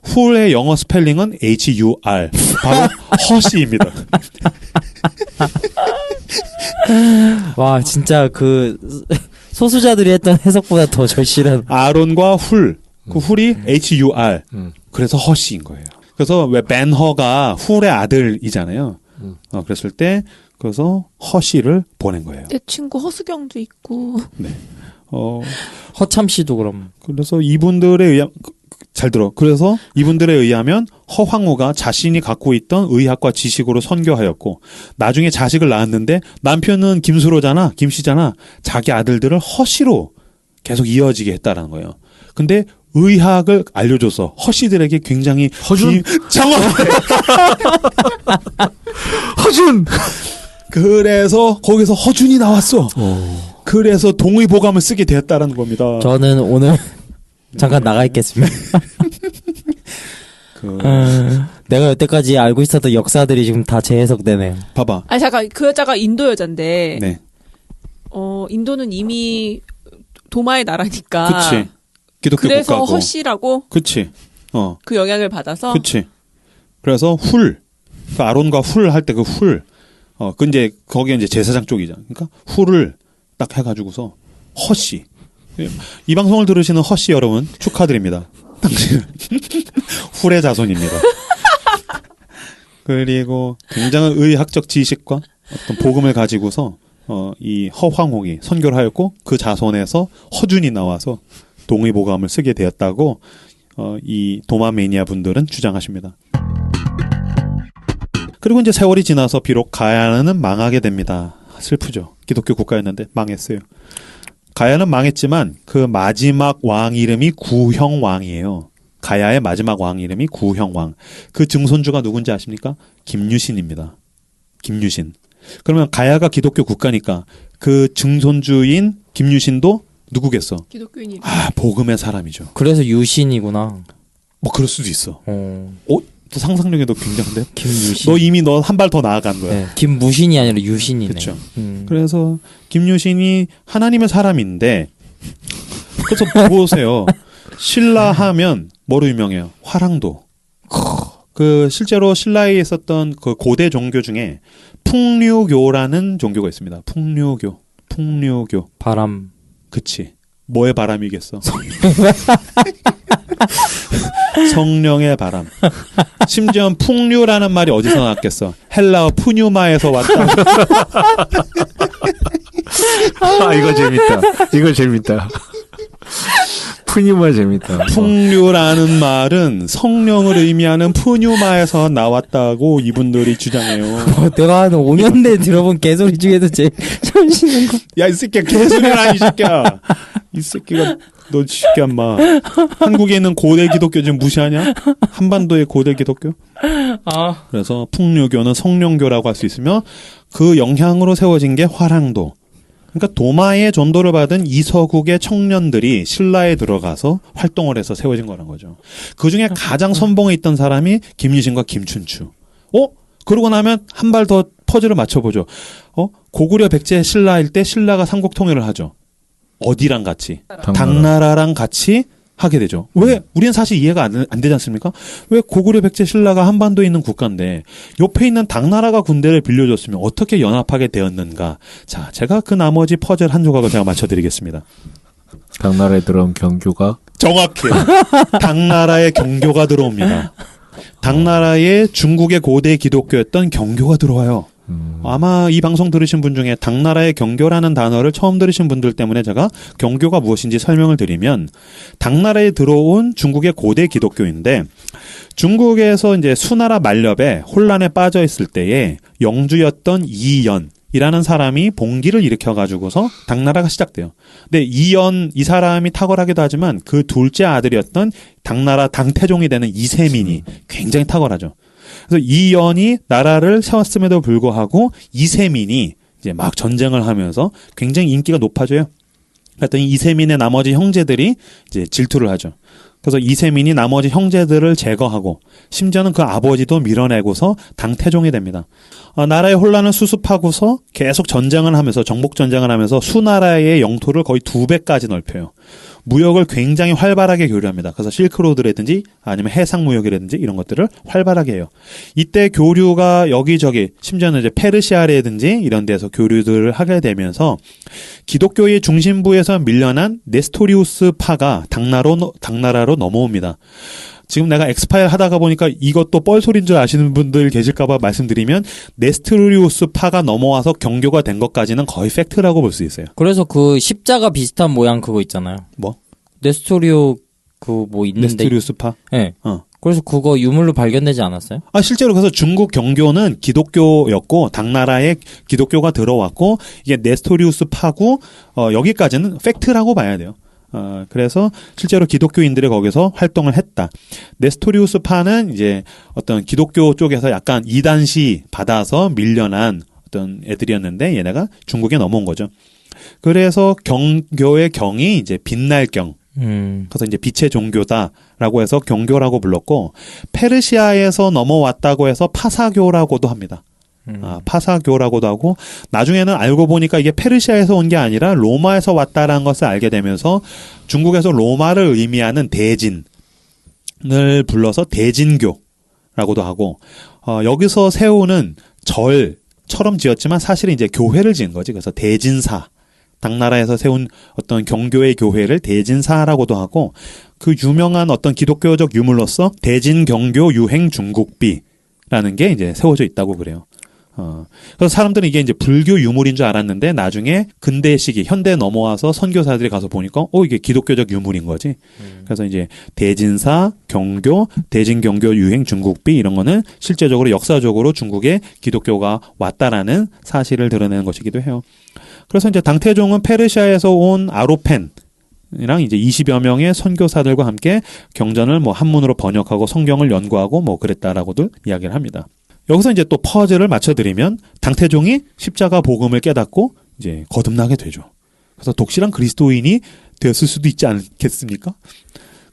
훌의 영어 스펠링은 H-U-R. 바로 허씨입니다. 와, 진짜 그 소수자들이 했던 해석보다 더 절실한. 아론과 그 훌이 H-U-R. 그래서 허씨인 거예요. 그래서 왜 벤허가 훌의 아들이잖아요. 그랬을 때 그래서 허씨를 보낸 거예요. 내 친구 허수경도 있고. 네. 허참 씨도 그럼. 그래서 이분들에 의하면 잘 들어. 그래서 이분들에 의하면 허황우가 자신이 갖고 있던 의학과 지식으로 선교하였고 나중에 자식을 낳았는데 남편은 김수로잖아, 김씨잖아. 자기 아들들을 허씨로 계속 이어지게 했다라는 거예요. 근데 의학을 알려줘서 허씨들에게 굉장히 허준 정확. 허준. 그래서 거기서 허준이 나왔어. 그래서 동의보감을 쓰게 되었다라는 겁니다. 저는 오늘 잠깐 나가 있겠습니다. 내가 여태까지 알고 있었던 역사들이 지금 다 재해석되네요. 봐봐. 아니 잠깐 그 여자가 인도 여잔데. 네. 인도는 이미 도마의 나라니까. 그치. 기독교 그래서 국가고. 허씨라고. 그치. 그 영향을 받아서. 그치. 그래서 그 아론과 할 때 그 그 이제 거기에 이제 제사장 쪽이잖아. 그러니까 훌을 딱 해가지고서 허씨. 이 방송을 들으시는 허씨 여러분 축하드립니다. 당신은 훌의 자손입니다. 그리고 굉장한 의학적 지식과 어떤 복음을 가지고서 이 허황옥이 선교를 하였고 그 자손에서 허준이 나와서 동의보감을 쓰게 되었다고 이 도마 매니아 분들은 주장하십니다. 그리고 이제 세월이 지나서 비록 가야는 망하게 됩니다. 슬프죠. 기독교 국가였는데 망했어요. 가야는 망했지만 그 마지막 왕 이름이 구형왕이에요. 가야의 마지막 왕 이름이 구형왕. 그 증손주가 누군지 아십니까? 김유신입니다. 김유신. 그러면 가야가 기독교 국가니까 그 증손주인 김유신도 누구겠어? 기독교인이. 복음의 사람이죠. 그래서 유신이구나. 뭐 그럴 수도 있어. 어. 또 상상력이 너 굉장한데? 김유신. 너 이미 너 한 발 더 나아간 거야. 네. 김무신이 아니라 유신이네. 그렇죠. 그래서 김유신이 하나님의 사람인데 그래서 보세요. 신라 하면 뭐로 유명해요? 화랑도. 그 실제로 신라에 있었던 그 고대 종교 중에 풍류교라는 종교가 있습니다. 풍류교. 바람. 그치. 뭐의 바람이겠어? 성령의 바람. 심지어 풍류라는 말이 어디서 나왔겠어? 헬라어 푸뉴마에서 왔다. 이거 재밌다. 푸니마 재밌다. 풍류라는 말은 성령을 의미하는 푸뉴마에서 나왔다고 이분들이 주장해요. 내가 한 5년 내에 들어본 개소리 중에도 제일 참신한 거. 야, 이 새끼야, 개소리라, 이 새끼야. 이 새끼가, 너, 이 새끼야, 인마. 한국에 있는 고대 기독교 지금 무시하냐? 한반도의 고대 기독교? 그래서 풍류교는 성령교라고 할 수 있으며, 그 영향으로 세워진 게 화랑도. 그러니까 도마의 전도를 받은 이서국의 청년들이 신라에 들어가서 활동을 해서 세워진 거란 거죠. 그 중에 가장 선봉에 있던 사람이 김유신과 김춘추. 그러고 나면 한 발 더 퍼즐을 맞춰보죠. 고구려 백제 신라일 때 신라가 삼국 통일을 하죠. 어디랑 같이? 당나라랑 같이 하게 되죠. 왜? 우리는 사실 이해가 안 되지 않습니까? 왜 고구려 백제 신라가 한반도에 있는 국가인데 옆에 있는 당나라가 군대를 빌려줬으면 어떻게 연합하게 되었는가? 자, 제가 그 나머지 퍼즐 한 조각을 제가 맞춰드리겠습니다. 당나라에 들어온 경교가? 정확해요. 당나라의 경교가 들어옵니다. 당나라의 중국의 고대 기독교였던 경교가 들어와요. 아마 이 방송 들으신 분 중에 당나라의 경교라는 단어를 처음 들으신 분들 때문에 제가 경교가 무엇인지 설명을 드리면 당나라에 들어온 중국의 고대 기독교인데 중국에서 이제 수나라 만렵에 혼란에 빠져 있을 때에 영주였던 이연이라는 사람이 봉기를 일으켜가지고서 당나라가 시작돼요. 근데 이 사람이 탁월하기도 하지만 그 둘째 아들이었던 당나라 당태종이 되는 이세민이 굉장히 탁월하죠. 그래서 이연이 나라를 세웠음에도 불구하고 이세민이 이제 막 전쟁을 하면서 굉장히 인기가 높아져요. 그랬더니 이세민의 나머지 형제들이 이제 질투를 하죠. 그래서 이세민이 나머지 형제들을 제거하고 심지어는 그 아버지도 밀어내고서 당태종이 됩니다. 나라의 혼란을 수습하고서 계속 전쟁을 하면서 정복 전쟁을 하면서 수나라의 영토를 거의 2배까지 넓혀요. 무역을 굉장히 활발하게 교류합니다. 그래서 실크로드라든지 아니면 해상무역이라든지 이런 것들을 활발하게 해요. 이때 교류가 여기저기 심지어는 이제 페르시아라든지 이런 데서 교류들을 하게 되면서 기독교의 중심부에서 밀려난 네스토리우스 파가 당나라로 넘어옵니다. 지금 내가 엑스파일 하다가 보니까 이것도 뻘소리인 줄 아시는 분들 계실까봐 말씀드리면 네스토리우스 파가 넘어와서 경교가 된 것까지는 거의 팩트라고 볼 수 있어요. 그래서 그 십자가 비슷한 모양 그거 있잖아요. 뭐? 네스토리오 그 뭐 있는데. 네스토리우스 파? 네. 그래서 그거 유물로 발견되지 않았어요? 실제로 그래서 중국 경교는 기독교였고 당나라에 기독교가 들어왔고 이게 네스토리우스 파고 여기까지는 팩트라고 봐야 돼요. 그래서 실제로 기독교인들이 거기서 활동을 했다. 네스토리우스 파는 이제 어떤 기독교 쪽에서 약간 이단시 받아서 밀려난 어떤 애들이었는데 얘네가 중국에 넘어온 거죠. 그래서 경교의 경이 이제 빛날 경. 그래서 이제 빛의 종교다라고 해서 경교라고 불렀고 페르시아에서 넘어왔다고 해서 파사교라고도 합니다. 파사교라고도 하고 나중에는 알고 보니까 이게 페르시아에서 온 게 아니라 로마에서 왔다라는 것을 알게 되면서 중국에서 로마를 의미하는 대진을 불러서 대진교라고도 하고 여기서 세우는 절처럼 지었지만 사실은 이제 교회를 지은 거지. 그래서 대진사 당나라에서 세운 어떤 경교의 교회를 대진사라고도 하고 그 유명한 어떤 기독교적 유물로서 대진경교 유행 중국비라는 게 이제 세워져 있다고 그래요. 그래서 사람들은 이게 이제 불교 유물인 줄 알았는데 나중에 근대 시기, 현대에 넘어와서 선교사들이 가서 보니까 이게 기독교적 유물인 거지. 그래서 이제 대진사, 경교, 대진경교 유행 중국비 이런 거는 실제적으로 역사적으로 중국에 기독교가 왔다라는 사실을 드러내는 것이기도 해요. 그래서 이제 당태종은 페르시아에서 온 아로펜 이제 20여 명의 선교사들과 함께 경전을 뭐 한문으로 번역하고 성경을 연구하고 뭐 그랬다라고도 이야기를 합니다. 여기서 이제 또 퍼즐을 맞춰드리면 당태종이 십자가 복음을 깨닫고 이제 거듭나게 되죠. 그래서 독실한 그리스도인이 되었을 수도 있지 않겠습니까?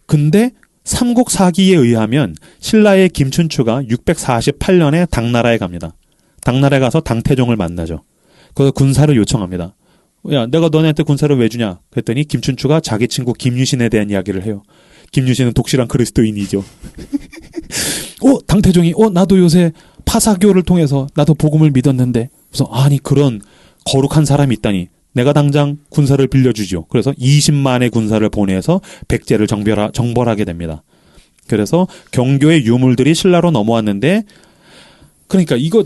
근데 삼국사기에 의하면 신라의 김춘추가 648년에 당나라에 갑니다. 당나라에 가서 당태종을 만나죠. 그래서 군사를 요청합니다. 야, 내가 너네한테 군사를 왜 주냐? 그랬더니 김춘추가 자기 친구 김유신에 대한 이야기를 해요. 김유신은 독실한 그리스도인이죠. 당태종이 나도 요새 파사교를 통해서 나도 복음을 믿었는데 그래서 아니 그런 거룩한 사람이 있다니 내가 당장 군사를 빌려주죠. 그래서 20만의 군사를 보내서 백제를 정벌하게 됩니다. 그래서 경교의 유물들이 신라로 넘어왔는데 그러니까 이거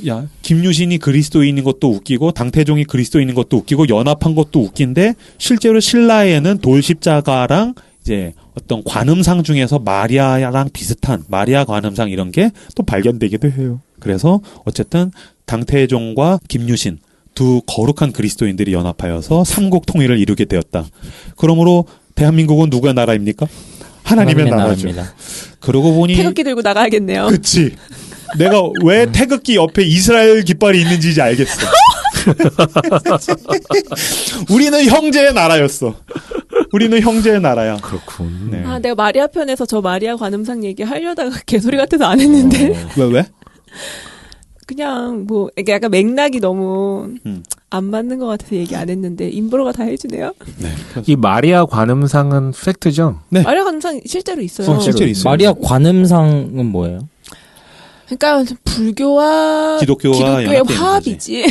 야 김유신이 그리스도인인 것도 웃기고 당태종이 그리스도인인 것도 웃기고 연합한 것도 웃긴데 실제로 신라에는 돌십자가랑 이제 어떤 관음상 중에서 마리아랑 비슷한 마리아 관음상 이런 게 또 발견되기도 해요. 그래서 어쨌든 당태종과 김유신 두 거룩한 그리스도인들이 연합하여서 삼국 통일을 이루게 되었다. 그러므로 대한민국은 누구의 나라입니까? 하나님의 나라죠. 나라입니다. 그러고 보니 태극기 들고 나가야겠네요. 그치. 내가 왜 태극기 옆에 이스라엘 깃발이 있는지 이제 알겠어. 우리는 형제의 나라였어. 우리는 형제의 나라야. 그렇군. 네. 아, 내가 마리아 편에서 저 마리아 관음상 얘기 하려다가 개소리 같아서 안 했는데. 왜? 그냥 뭐 이게 약간 맥락이 너무 음. 안 맞는 것 같아서 얘기 안 했는데 인브로가 다 해주네요. 네. 이 마리아 관음상은 팩트죠? 네. 마리아 관음상 실제로 있어요. 실제로 있어요. 마리아 관음상은 뭐예요? 그러니까 불교와 기독교가 기독교의 연합되어 있는 화합이지.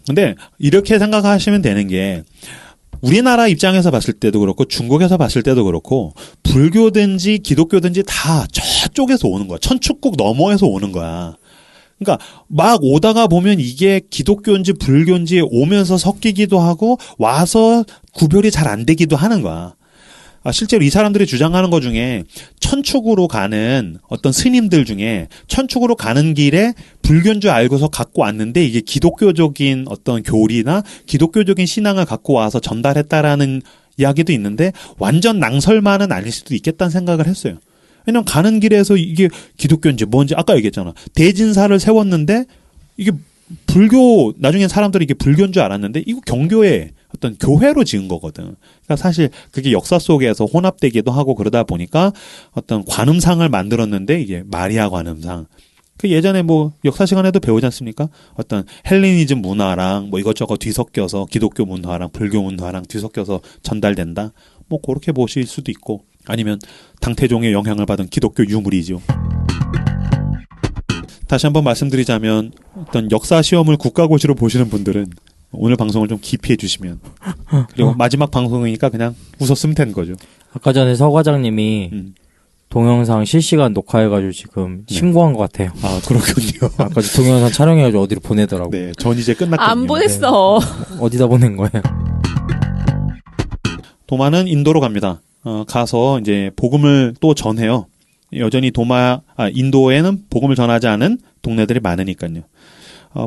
근데 이렇게 생각하시면 되는 게 우리나라 입장에서 봤을 때도 그렇고 중국에서 봤을 때도 그렇고 불교든지 기독교든지 다 저쪽에서 오는 거야. 천축국 너머에서 오는 거야. 그러니까 막 오다가 보면 이게 기독교인지 불교인지 오면서 섞이기도 하고 와서 구별이 잘 안 되기도 하는 거야. 실제로 이 사람들이 주장하는 것 중에 천축으로 가는 어떤 스님들 중에 천축으로 가는 길에 불교인 줄 알고서 갖고 왔는데 이게 기독교적인 어떤 교리나 기독교적인 신앙을 갖고 와서 전달했다라는 이야기도 있는데 완전 낭설만은 아닐 수도 있겠다는 생각을 했어요. 왜냐면 가는 길에서 이게 기독교인지 뭔지 아까 얘기했잖아. 대진사를 세웠는데 이게 불교 나중에 사람들이 이게 불교인 줄 알았는데 이거 경교의 어떤 교회로 지은 거거든. 그러니까 사실 그게 역사 속에서 혼합되기도 하고 그러다 보니까 어떤 관음상을 만들었는데 이게 마리아 관음상. 그 예전에 뭐 역사 시간에도 배우지 않습니까? 어떤 헬레니즘 문화랑 뭐 이것저것 뒤섞여서 기독교 문화랑 불교 문화랑 뒤섞여서 전달된다. 뭐 그렇게 보실 수도 있고 아니면 당태종의 영향을 받은 기독교 유물이죠. 다시 한번 말씀드리자면 어떤 역사 시험을 국가고시로 보시는 분들은 오늘 방송을 좀 깊이 해주시면 그리고 마지막 방송이니까 그냥 웃었으면 되는 거죠. 아까 전에 서 과장님이 동영상 실시간 녹화해가지고 지금 신고한 것 같아요. 아 그렇군요. 아까 동영상 촬영해가지고 어디로 보내더라고. 네, 전 이제 끝났거든요. 안 보냈어. 어디다 보낸 거예요? 도마는 인도로 갑니다. 가서 이제 복음을 또 전해요. 여전히 인도에는 복음을 전하지 않은 동네들이 많으니까요.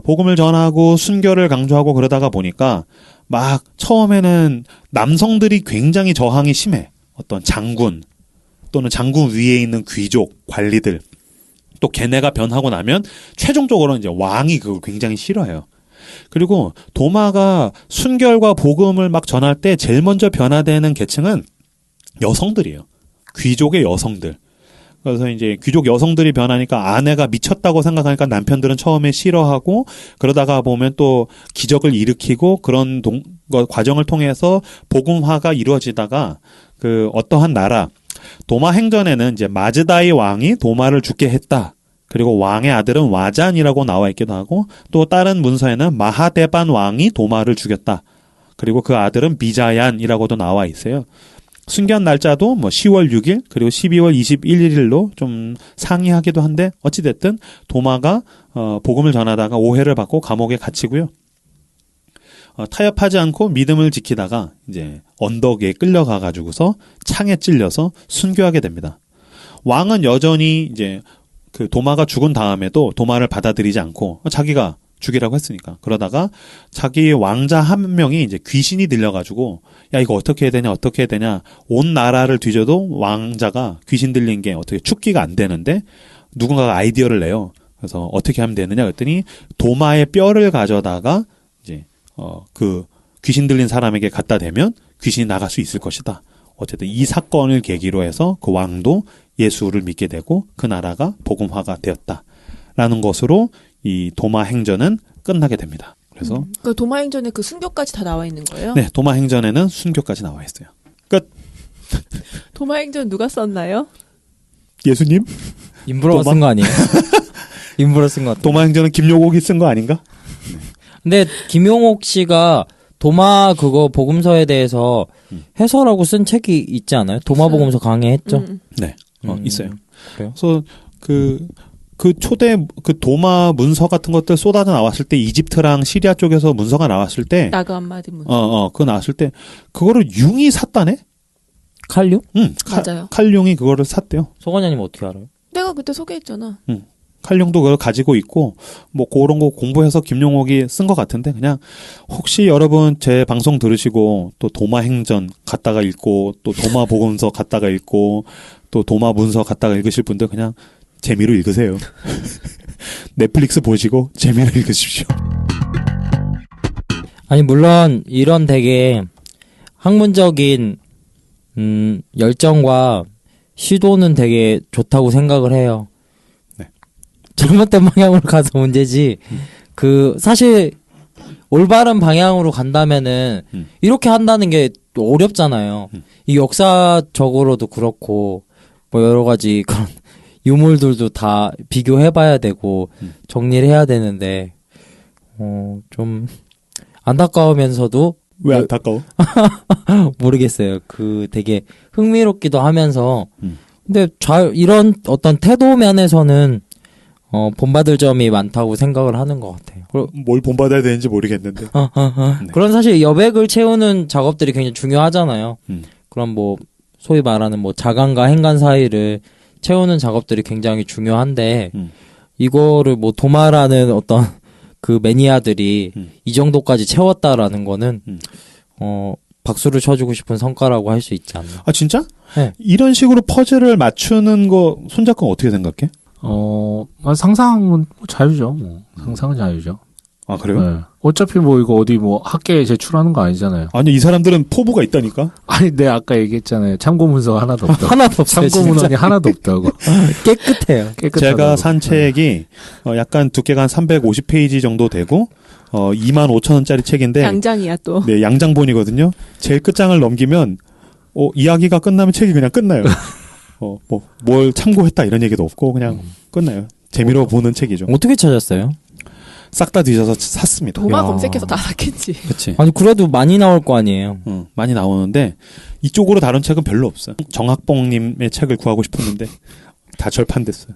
복음을 전하고 순교를 강조하고 그러다가 보니까 막 처음에는 남성들이 굉장히 저항이 심해. 어떤 장군 또는 장군 위에 있는 귀족, 관리들 또 걔네가 변하고 나면 최종적으로는 이제 왕이 그걸 굉장히 싫어해요. 그리고 도마가 순결과 복음을 막 전할 때 제일 먼저 변화되는 계층은 여성들이에요. 귀족의 여성들. 그래서 이제 귀족 여성들이 변하니까 아내가 미쳤다고 생각하니까 남편들은 처음에 싫어하고 그러다가 보면 또 기적을 일으키고 그런 과정을 통해서 복음화가 이루어지다가 그 어떠한 나라 도마 행전에는 이제 마즈다이 왕이 도마를 죽게 했다. 그리고 왕의 아들은 와잔이라고 나와 있기도 하고 또 다른 문서에는 마하데반 왕이 도마를 죽였다. 그리고 그 아들은 비자얀이라고도 나와 있어요. 순교한 날짜도 뭐 10월 6일 그리고 12월 21일로 좀 상이하기도 한데 어찌됐든 도마가 복음을 전하다가 오해를 받고 감옥에 갇히고요. 타협하지 않고 믿음을 지키다가 이제 언덕에 끌려가 가지고서 창에 찔려서 순교하게 됩니다. 왕은 여전히 이제 그 도마가 죽은 다음에도 도마를 받아들이지 않고 자기가 죽이라고 했으니까. 그러다가 자기 왕자 한 명이 이제 귀신이 들려가지고 야 이거 어떻게 해야 되냐 어떻게 해야 되냐 온 나라를 뒤져도 왕자가 귀신 들린 게 어떻게 축기가 안 되는데 누군가가 아이디어를 내요. 그래서 어떻게 하면 되느냐 그랬더니 도마의 뼈를 가져다가 이제 그 귀신 들린 사람에게 갖다 대면 귀신이 나갈 수 있을 것이다. 어쨌든 이 사건을 계기로 해서 그 왕도 예수를 믿게 되고 그 나라가 복음화가 되었다라는 것으로 이 도마 행전은 끝나게 됩니다. 그래서 그 도마행전에 그 순교까지 다 나와 있는 거예요? 네, 도마 행전에는 순교까지 나와 있어요. 끝. 도마행전 누가 썼나요? 예수님? 인브로가 도마? 쓴 거 아니에요? 인브로 쓴 거 같아. 도마 행전은 김용옥이 쓴 거 아닌가? 근데 김용옥 씨가 도마 그거 복음서에 대해서 해설하고 쓴 책이 있지 않아요? 도마 복음서 강의했죠. 네, 있어요. 그래요? 그래서 그 초대 그 도마 문서 같은 것들 쏟아져 나왔을 때 이집트랑 시리아 쪽에서 문서가 나왔을 때 나그 한마디 문. 그거 나왔을 때 그거를 융이 샀다네? 칼륨? 맞아요. 칼융이 그거를 샀대요. 소관장님 어떻게 알아요? 내가 그때 소개했잖아. 칼융도 그걸 가지고 있고 뭐 그런 거 공부해서 김용옥이 쓴 것 같은데 그냥 혹시 여러분 제 방송 들으시고 또 도마 행전 갔다가 읽고 또 도마 복음서 갔다가 읽고 또 도마 문서 갔다가 읽으실 분들 그냥 재미로 읽으세요. 넷플릭스 보시고 재미로 읽으십시오. 아니 물론 이런 되게 학문적인 열정과 시도는 되게 좋다고 생각을 해요. 네. 잘못된 방향으로 가서 문제지. 그 사실 올바른 방향으로 간다면은 이렇게 한다는 게 어렵잖아요. 이 역사적으로도 그렇고 뭐 여러 가지 그런 유물들도 다 비교해봐야 되고 정리를 해야 되는데 좀 안타까우면서도 왜 안타까워? 모르겠어요. 그 되게 흥미롭기도 하면서 근데 이런 어떤 태도 면에서는 본받을 점이 많다고 생각을 하는 것 같아요. 뭘 본받아야 되는지 모르겠는데. 네. 그런 사실 여백을 채우는 작업들이 굉장히 중요하잖아요. 그럼 뭐 소위 말하는 뭐 자간과 행간 사이를 채우는 작업들이 굉장히 중요한데 이거를 뭐 도마라는 어떤 그 매니아들이 이 정도까지 채웠다라는 거는 박수를 쳐주고 싶은 성과라고 할 수 있지 않나. 아 진짜? 네. 이런 식으로 퍼즐을 맞추는 거 손잡고 어떻게 생각해? 상상은 자유죠. 뭐. 상상은 자유죠. 아 그래요? 네. 어차피 뭐 이거 어디 뭐 학계에 제출하는 거 아니잖아요. 아니 이 사람들은 포부가 있다니까. 아니 내가 아까 얘기했잖아요. 참고문서가 하나도 없다고. 하나도 없어요. 참고문헌이 하나도 없다고. 깨끗해요. 깨끗하다고. 제가 산 책이 약간 두께가 한 350페이지 정도 되고 25,000원짜리 책인데 양장이야 또. 네, 양장본이거든요. 제일 끝장을 넘기면 이야기가 끝나면 책이 그냥 끝나요. 뭘 참고했다 이런 얘기도 없고 그냥 끝나요. 재미로 보는 책이죠. 어떻게 찾았어요? 싹 다 뒤져서 샀습니다. 도마 야. 검색해서 다 샀겠지. 그치. 아니 그래도 많이 나올 거 아니에요. 많이 나오는데 이쪽으로 다룬 책은 별로 없어요. 정학봉님의 책을 구하고 싶었는데 다 절판됐어요.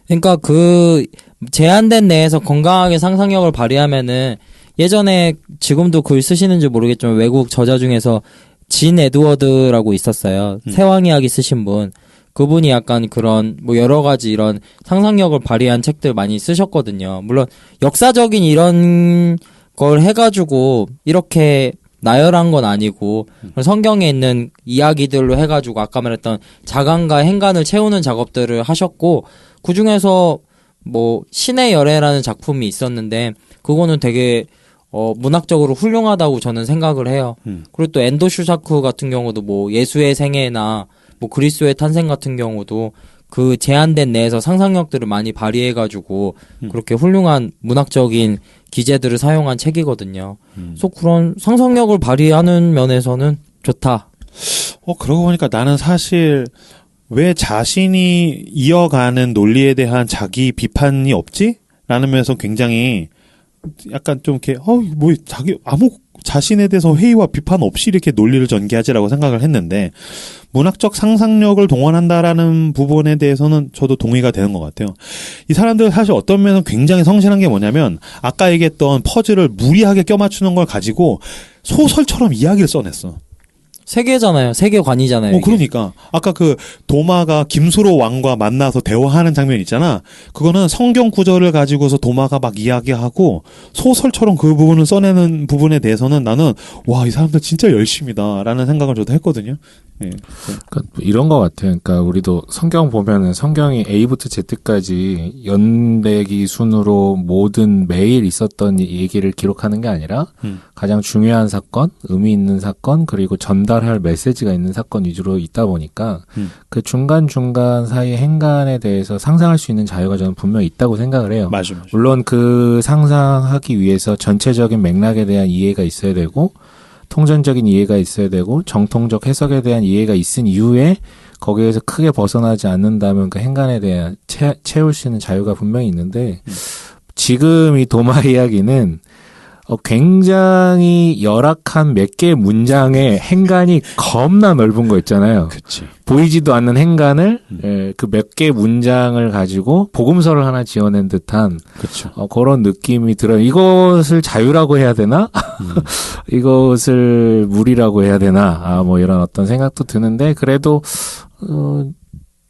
그러니까 그 제한된 내에서 건강하게 상상력을 발휘하면은 예전에 지금도 글 쓰시는지 모르겠지만 외국 저자 중에서 진 에드워드라고 있었어요. 세왕 이야기 쓰신 분. 그분이 약간 그런 뭐 여러 가지 이런 상상력을 발휘한 책들 많이 쓰셨거든요. 물론 역사적인 이런 걸 해가지고 이렇게 나열한 건 아니고 성경에 있는 이야기들로 해가지고 아까 말했던 자간과 행간을 채우는 작업들을 하셨고 그 중에서 뭐 신의 열애라는 작품이 있었는데 그거는 되게 문학적으로 훌륭하다고 저는 생각을 해요. 그리고 또 엔도 슈사크 같은 경우도 뭐 예수의 생애나 뭐 그리스도의 탄생 같은 경우도 그 제한된 내에서 상상력들을 많이 발휘해가지고 그렇게 훌륭한 문학적인 기재들을 사용한 책이거든요. 그래서 그런 상상력을 발휘하는 면에서는 좋다. 그러고 보니까 나는 사실 왜 자신이 이어가는 논리에 대한 자기 비판이 없지? 라는 면에서 굉장히 약간 좀 이렇게 뭐 아무 자신에 대해서 회의와 비판 없이 이렇게 논리를 전개하지라고 생각을 했는데 문학적 상상력을 동원한다라는 부분에 대해서는 저도 동의가 되는 것 같아요. 이 사람들 사실 어떤 면은 굉장히 성실한 게 뭐냐면 아까 얘기했던 퍼즐을 무리하게 껴맞추는 걸 가지고 소설처럼 이야기를 써냈어. 세계잖아요. 세계관이잖아요. 이게. 그러니까 아까 그 도마가 김수로 왕과 만나서 대화하는 장면 있잖아. 그거는 성경 구절을 가지고서 도마가 막 이야기하고 소설처럼 그 부분을 써내는 부분에 대해서는 나는 와, 이 사람들 진짜 열심이다라는 생각을 저도 했거든요. 예. 그러니까 이런 것 같아요. 그러니까 우리도 성경 보면은 성경이 A부터 Z까지 연대기 순으로 모든 매일 있었던 얘기를 기록하는 게 아니라 가장 중요한 사건, 의미 있는 사건, 그리고 전달할 메시지가 있는 사건 위주로 있다 보니까 그 중간중간 사이 행간에 대해서 상상할 수 있는 자유가 저는 분명히 있다고 생각을 해요. 맞아. 물론 그 상상하기 위해서 전체적인 맥락에 대한 이해가 있어야 되고 통전적인 이해가 있어야 되고 정통적 해석에 대한 이해가 있은 이후에 거기에서 크게 벗어나지 않는다면 그 행간에 대한 채울 수 있는 자유가 분명히 있는데 지금 이 도마 이야기는 굉장히 열악한 몇 개의 문장의 행간이 겁나 넓은 거 있잖아요. 그치. 보이지도 않는 행간을 그 몇 개의 문장을 가지고 복음서를 하나 지어낸 듯한 그쵸. 그런 느낌이 들어요. 이것을 자유라고 해야 되나? 이것을 무리라고 해야 되나? 뭐 이런 어떤 생각도 드는데 그래도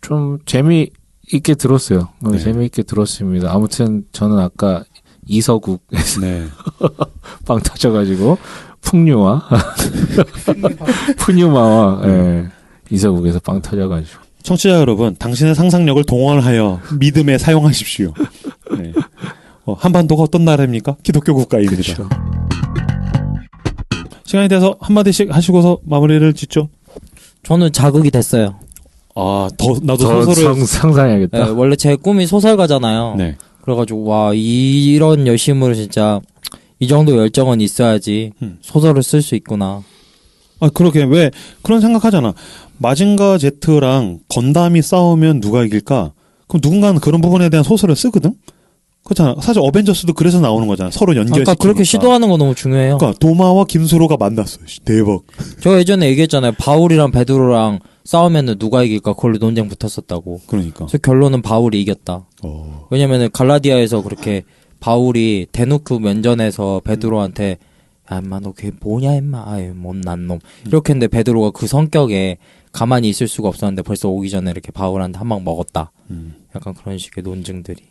좀 재미있게 들었어요. 네. 재미있게 들었습니다. 아무튼 저는 아까 이서국 네. 빵 터져가지고 풍류와 푸뉴마와 이서국에서 빵 터져가지고 청취자 여러분, 당신의 상상력을 동원하여 믿음에 사용하십시오. 네. 한반도가 어떤 나라입니까? 기독교 국가입니다. 그렇죠. 시간이 돼서 한마디씩 하시고서 마무리를 짓죠. 저는 자극이 됐어요. 나도 소설을 상상해야겠다. 네, 원래 제 꿈이 소설가잖아요. 네. 그래가지고 와 이런 열심으로 진짜 이 정도 열정은 있어야지 소설을 쓸 수 있구나. 그러게 왜 그런 생각하잖아. 마징가 제트랑 건담이 싸우면 누가 이길까? 그럼 누군가는 그런 부분에 대한 소설을 쓰거든. 그렇잖아. 사실 어벤져스도 그래서 나오는 거잖아. 서로 연결시키니까. 그러니까 그렇게 시도하는 거 너무 중요해요. 그러니까 도마와 김수로가 만났어. 대박. 저 예전에 얘기했잖아요. 바울이랑 베드로랑 싸우면은 누가 이길까? 그걸로 논쟁 붙었었다고. 그러니까. 그래서 결론은 바울이 이겼다. 왜냐면은 갈라디아에서 그렇게 바울이 대놓고 면전에서 베드로한테 야 인마 너 그게 뭐냐 인마 아유 못난 놈 이렇게 했는데 베드로가 그 성격에 가만히 있을 수가 없었는데 벌써 오기 전에 이렇게 바울한테 한 방 먹었다. 약간 그런 식의 논증들이.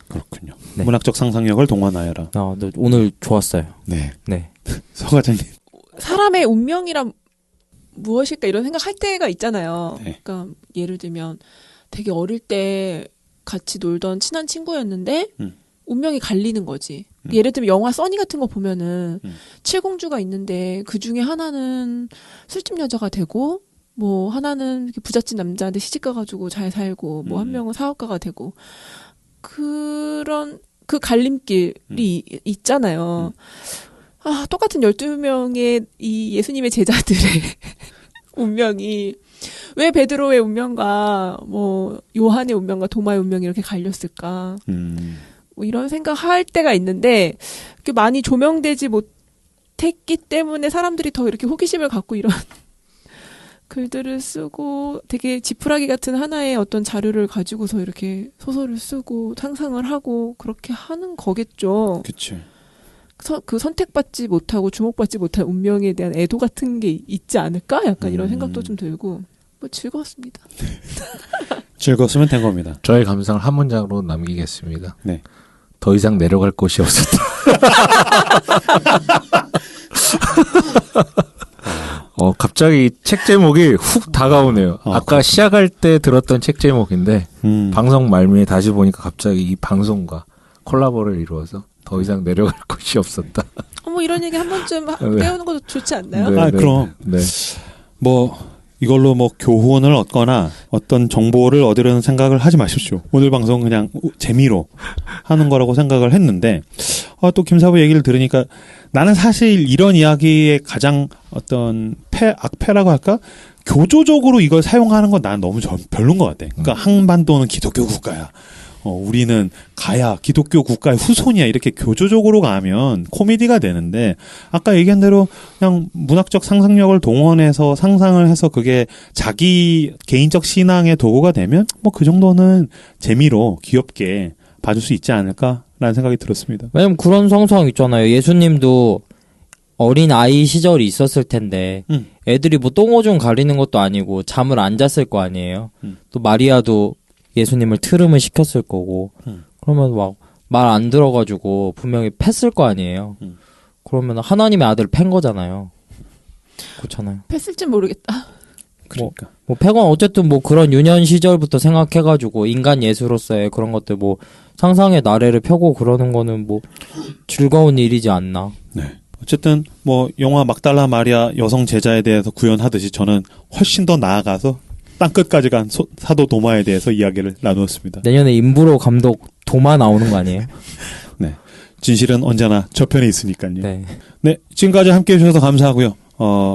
그렇군요. 네. 문학적 상상력을 동원하여라. 네, 오늘 좋았어요. 네. 네. 서 과장님. 사람의 운명이란 무엇일까 이런 생각할 때가 있잖아요. 네. 그러니까 예를 들면 되게 어릴 때 같이 놀던 친한 친구였는데 운명이 갈리는 거지. 예를 들면 영화 써니 같은 거 보면은 칠공주가 있는데 그 중에 하나는 술집 여자가 되고 뭐 하나는 부잣집 남자한테 시집가가지고 잘 살고 뭐 한 명은 사업가가 되고 그런 그 갈림길이 있잖아요. 똑같은 12명의 이 예수님의 제자들의 운명이 왜 베드로의 운명과 뭐 요한의 운명과 도마의 운명이 이렇게 갈렸을까? 뭐 이런 생각할 때가 있는데 많이 조명되지 못했기 때문에 사람들이 더 이렇게 호기심을 갖고 이런 글들을 쓰고 되게 지푸라기 같은 하나의 어떤 자료를 가지고서 이렇게 소설을 쓰고 상상을 하고 그렇게 하는 거겠죠. 그치. 그 선택받지 못하고 주목받지 못한 운명에 대한 애도 같은 게 있지 않을까? 약간 이런 생각도 좀 들고 뭐 즐거웠습니다. 즐거웠으면 된 겁니다. 저의 감상을 한 문장으로 남기겠습니다. 네. 더 이상 내려갈 곳이 없었다. 갑자기 책 제목이 훅 다가오네요. 아까 시작할 때 들었던 책 제목인데 방송 말미에 다시 보니까 갑자기 이 방송과 콜라보를 이루어서 더 이상 내려갈 곳이 없었다. 뭐 이런 얘기 한 번쯤 빼오는 것도 좋지 않나요? 네, 그럼. 네. 뭐 이걸로 뭐 교훈을 얻거나 어떤 정보를 얻으려는 생각을 하지 마십시오. 오늘 방송 그냥 재미로 하는 거라고 생각을 했는데 또 김사부 얘기를 들으니까 나는 사실 이런 이야기의 가장 어떤 악패라고 할까? 교조적으로 이걸 사용하는 건 난 너무 별로인 것 같아. 그러니까 한반도는 기독교 국가야. 우리는 가야 기독교 국가의 후손이야 이렇게 교조적으로 가면 코미디가 되는데 아까 얘기한 대로 그냥 문학적 상상력을 동원해서 상상을 해서 그게 자기 개인적 신앙의 도구가 되면 뭐 그 정도는 재미로 귀엽게 봐줄 수 있지 않을까라는 생각이 들었습니다. 왜냐면 그런 성성 있잖아요. 예수님도 어린 아이 시절이 있었을 텐데 애들이 뭐 똥오줌 가리는 것도 아니고 잠을 안 잤을 거 아니에요. 또 마리아도 예수님을 트름을 시켰을 거고 그러면 막 말 안 들어가지고 분명히 팼을 거 아니에요. 그러면 하나님의 아들을 팬 거잖아요. 그렇잖아요. 뺐을진 모르겠다. 그러니까. 뭐 패건 어쨌든 뭐 그런 유년 시절부터 생각해가지고 인간 예수로서의 그런 것들 뭐 상상의 나래를 펴고 그러는 거는 뭐 즐거운 일이지 않나. 네. 어쨌든 뭐 영화 막달라 마리아 여성 제자에 대해서 구현하듯이 저는 훨씬 더 나아가서 땅끝까지 간 사도 도마에 대해서 이야기를 나누었습니다. 내년에 임브로 감독 도마 나오는 거 아니에요? 네. 진실은 언제나 저편에 있으니까요. 네. 네. 지금까지 함께 해주셔서 감사하고요.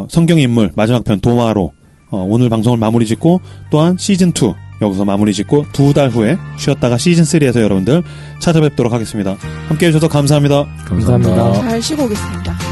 성경 인물 마지막 편 도마로 오늘 방송을 마무리 짓고 또한 시즌2 여기서 마무리 짓고 2달 후에 쉬었다가 시즌3에서 여러분들 찾아뵙도록 하겠습니다. 함께 해주셔서 감사합니다. 감사합니다. 잘 쉬고 오겠습니다.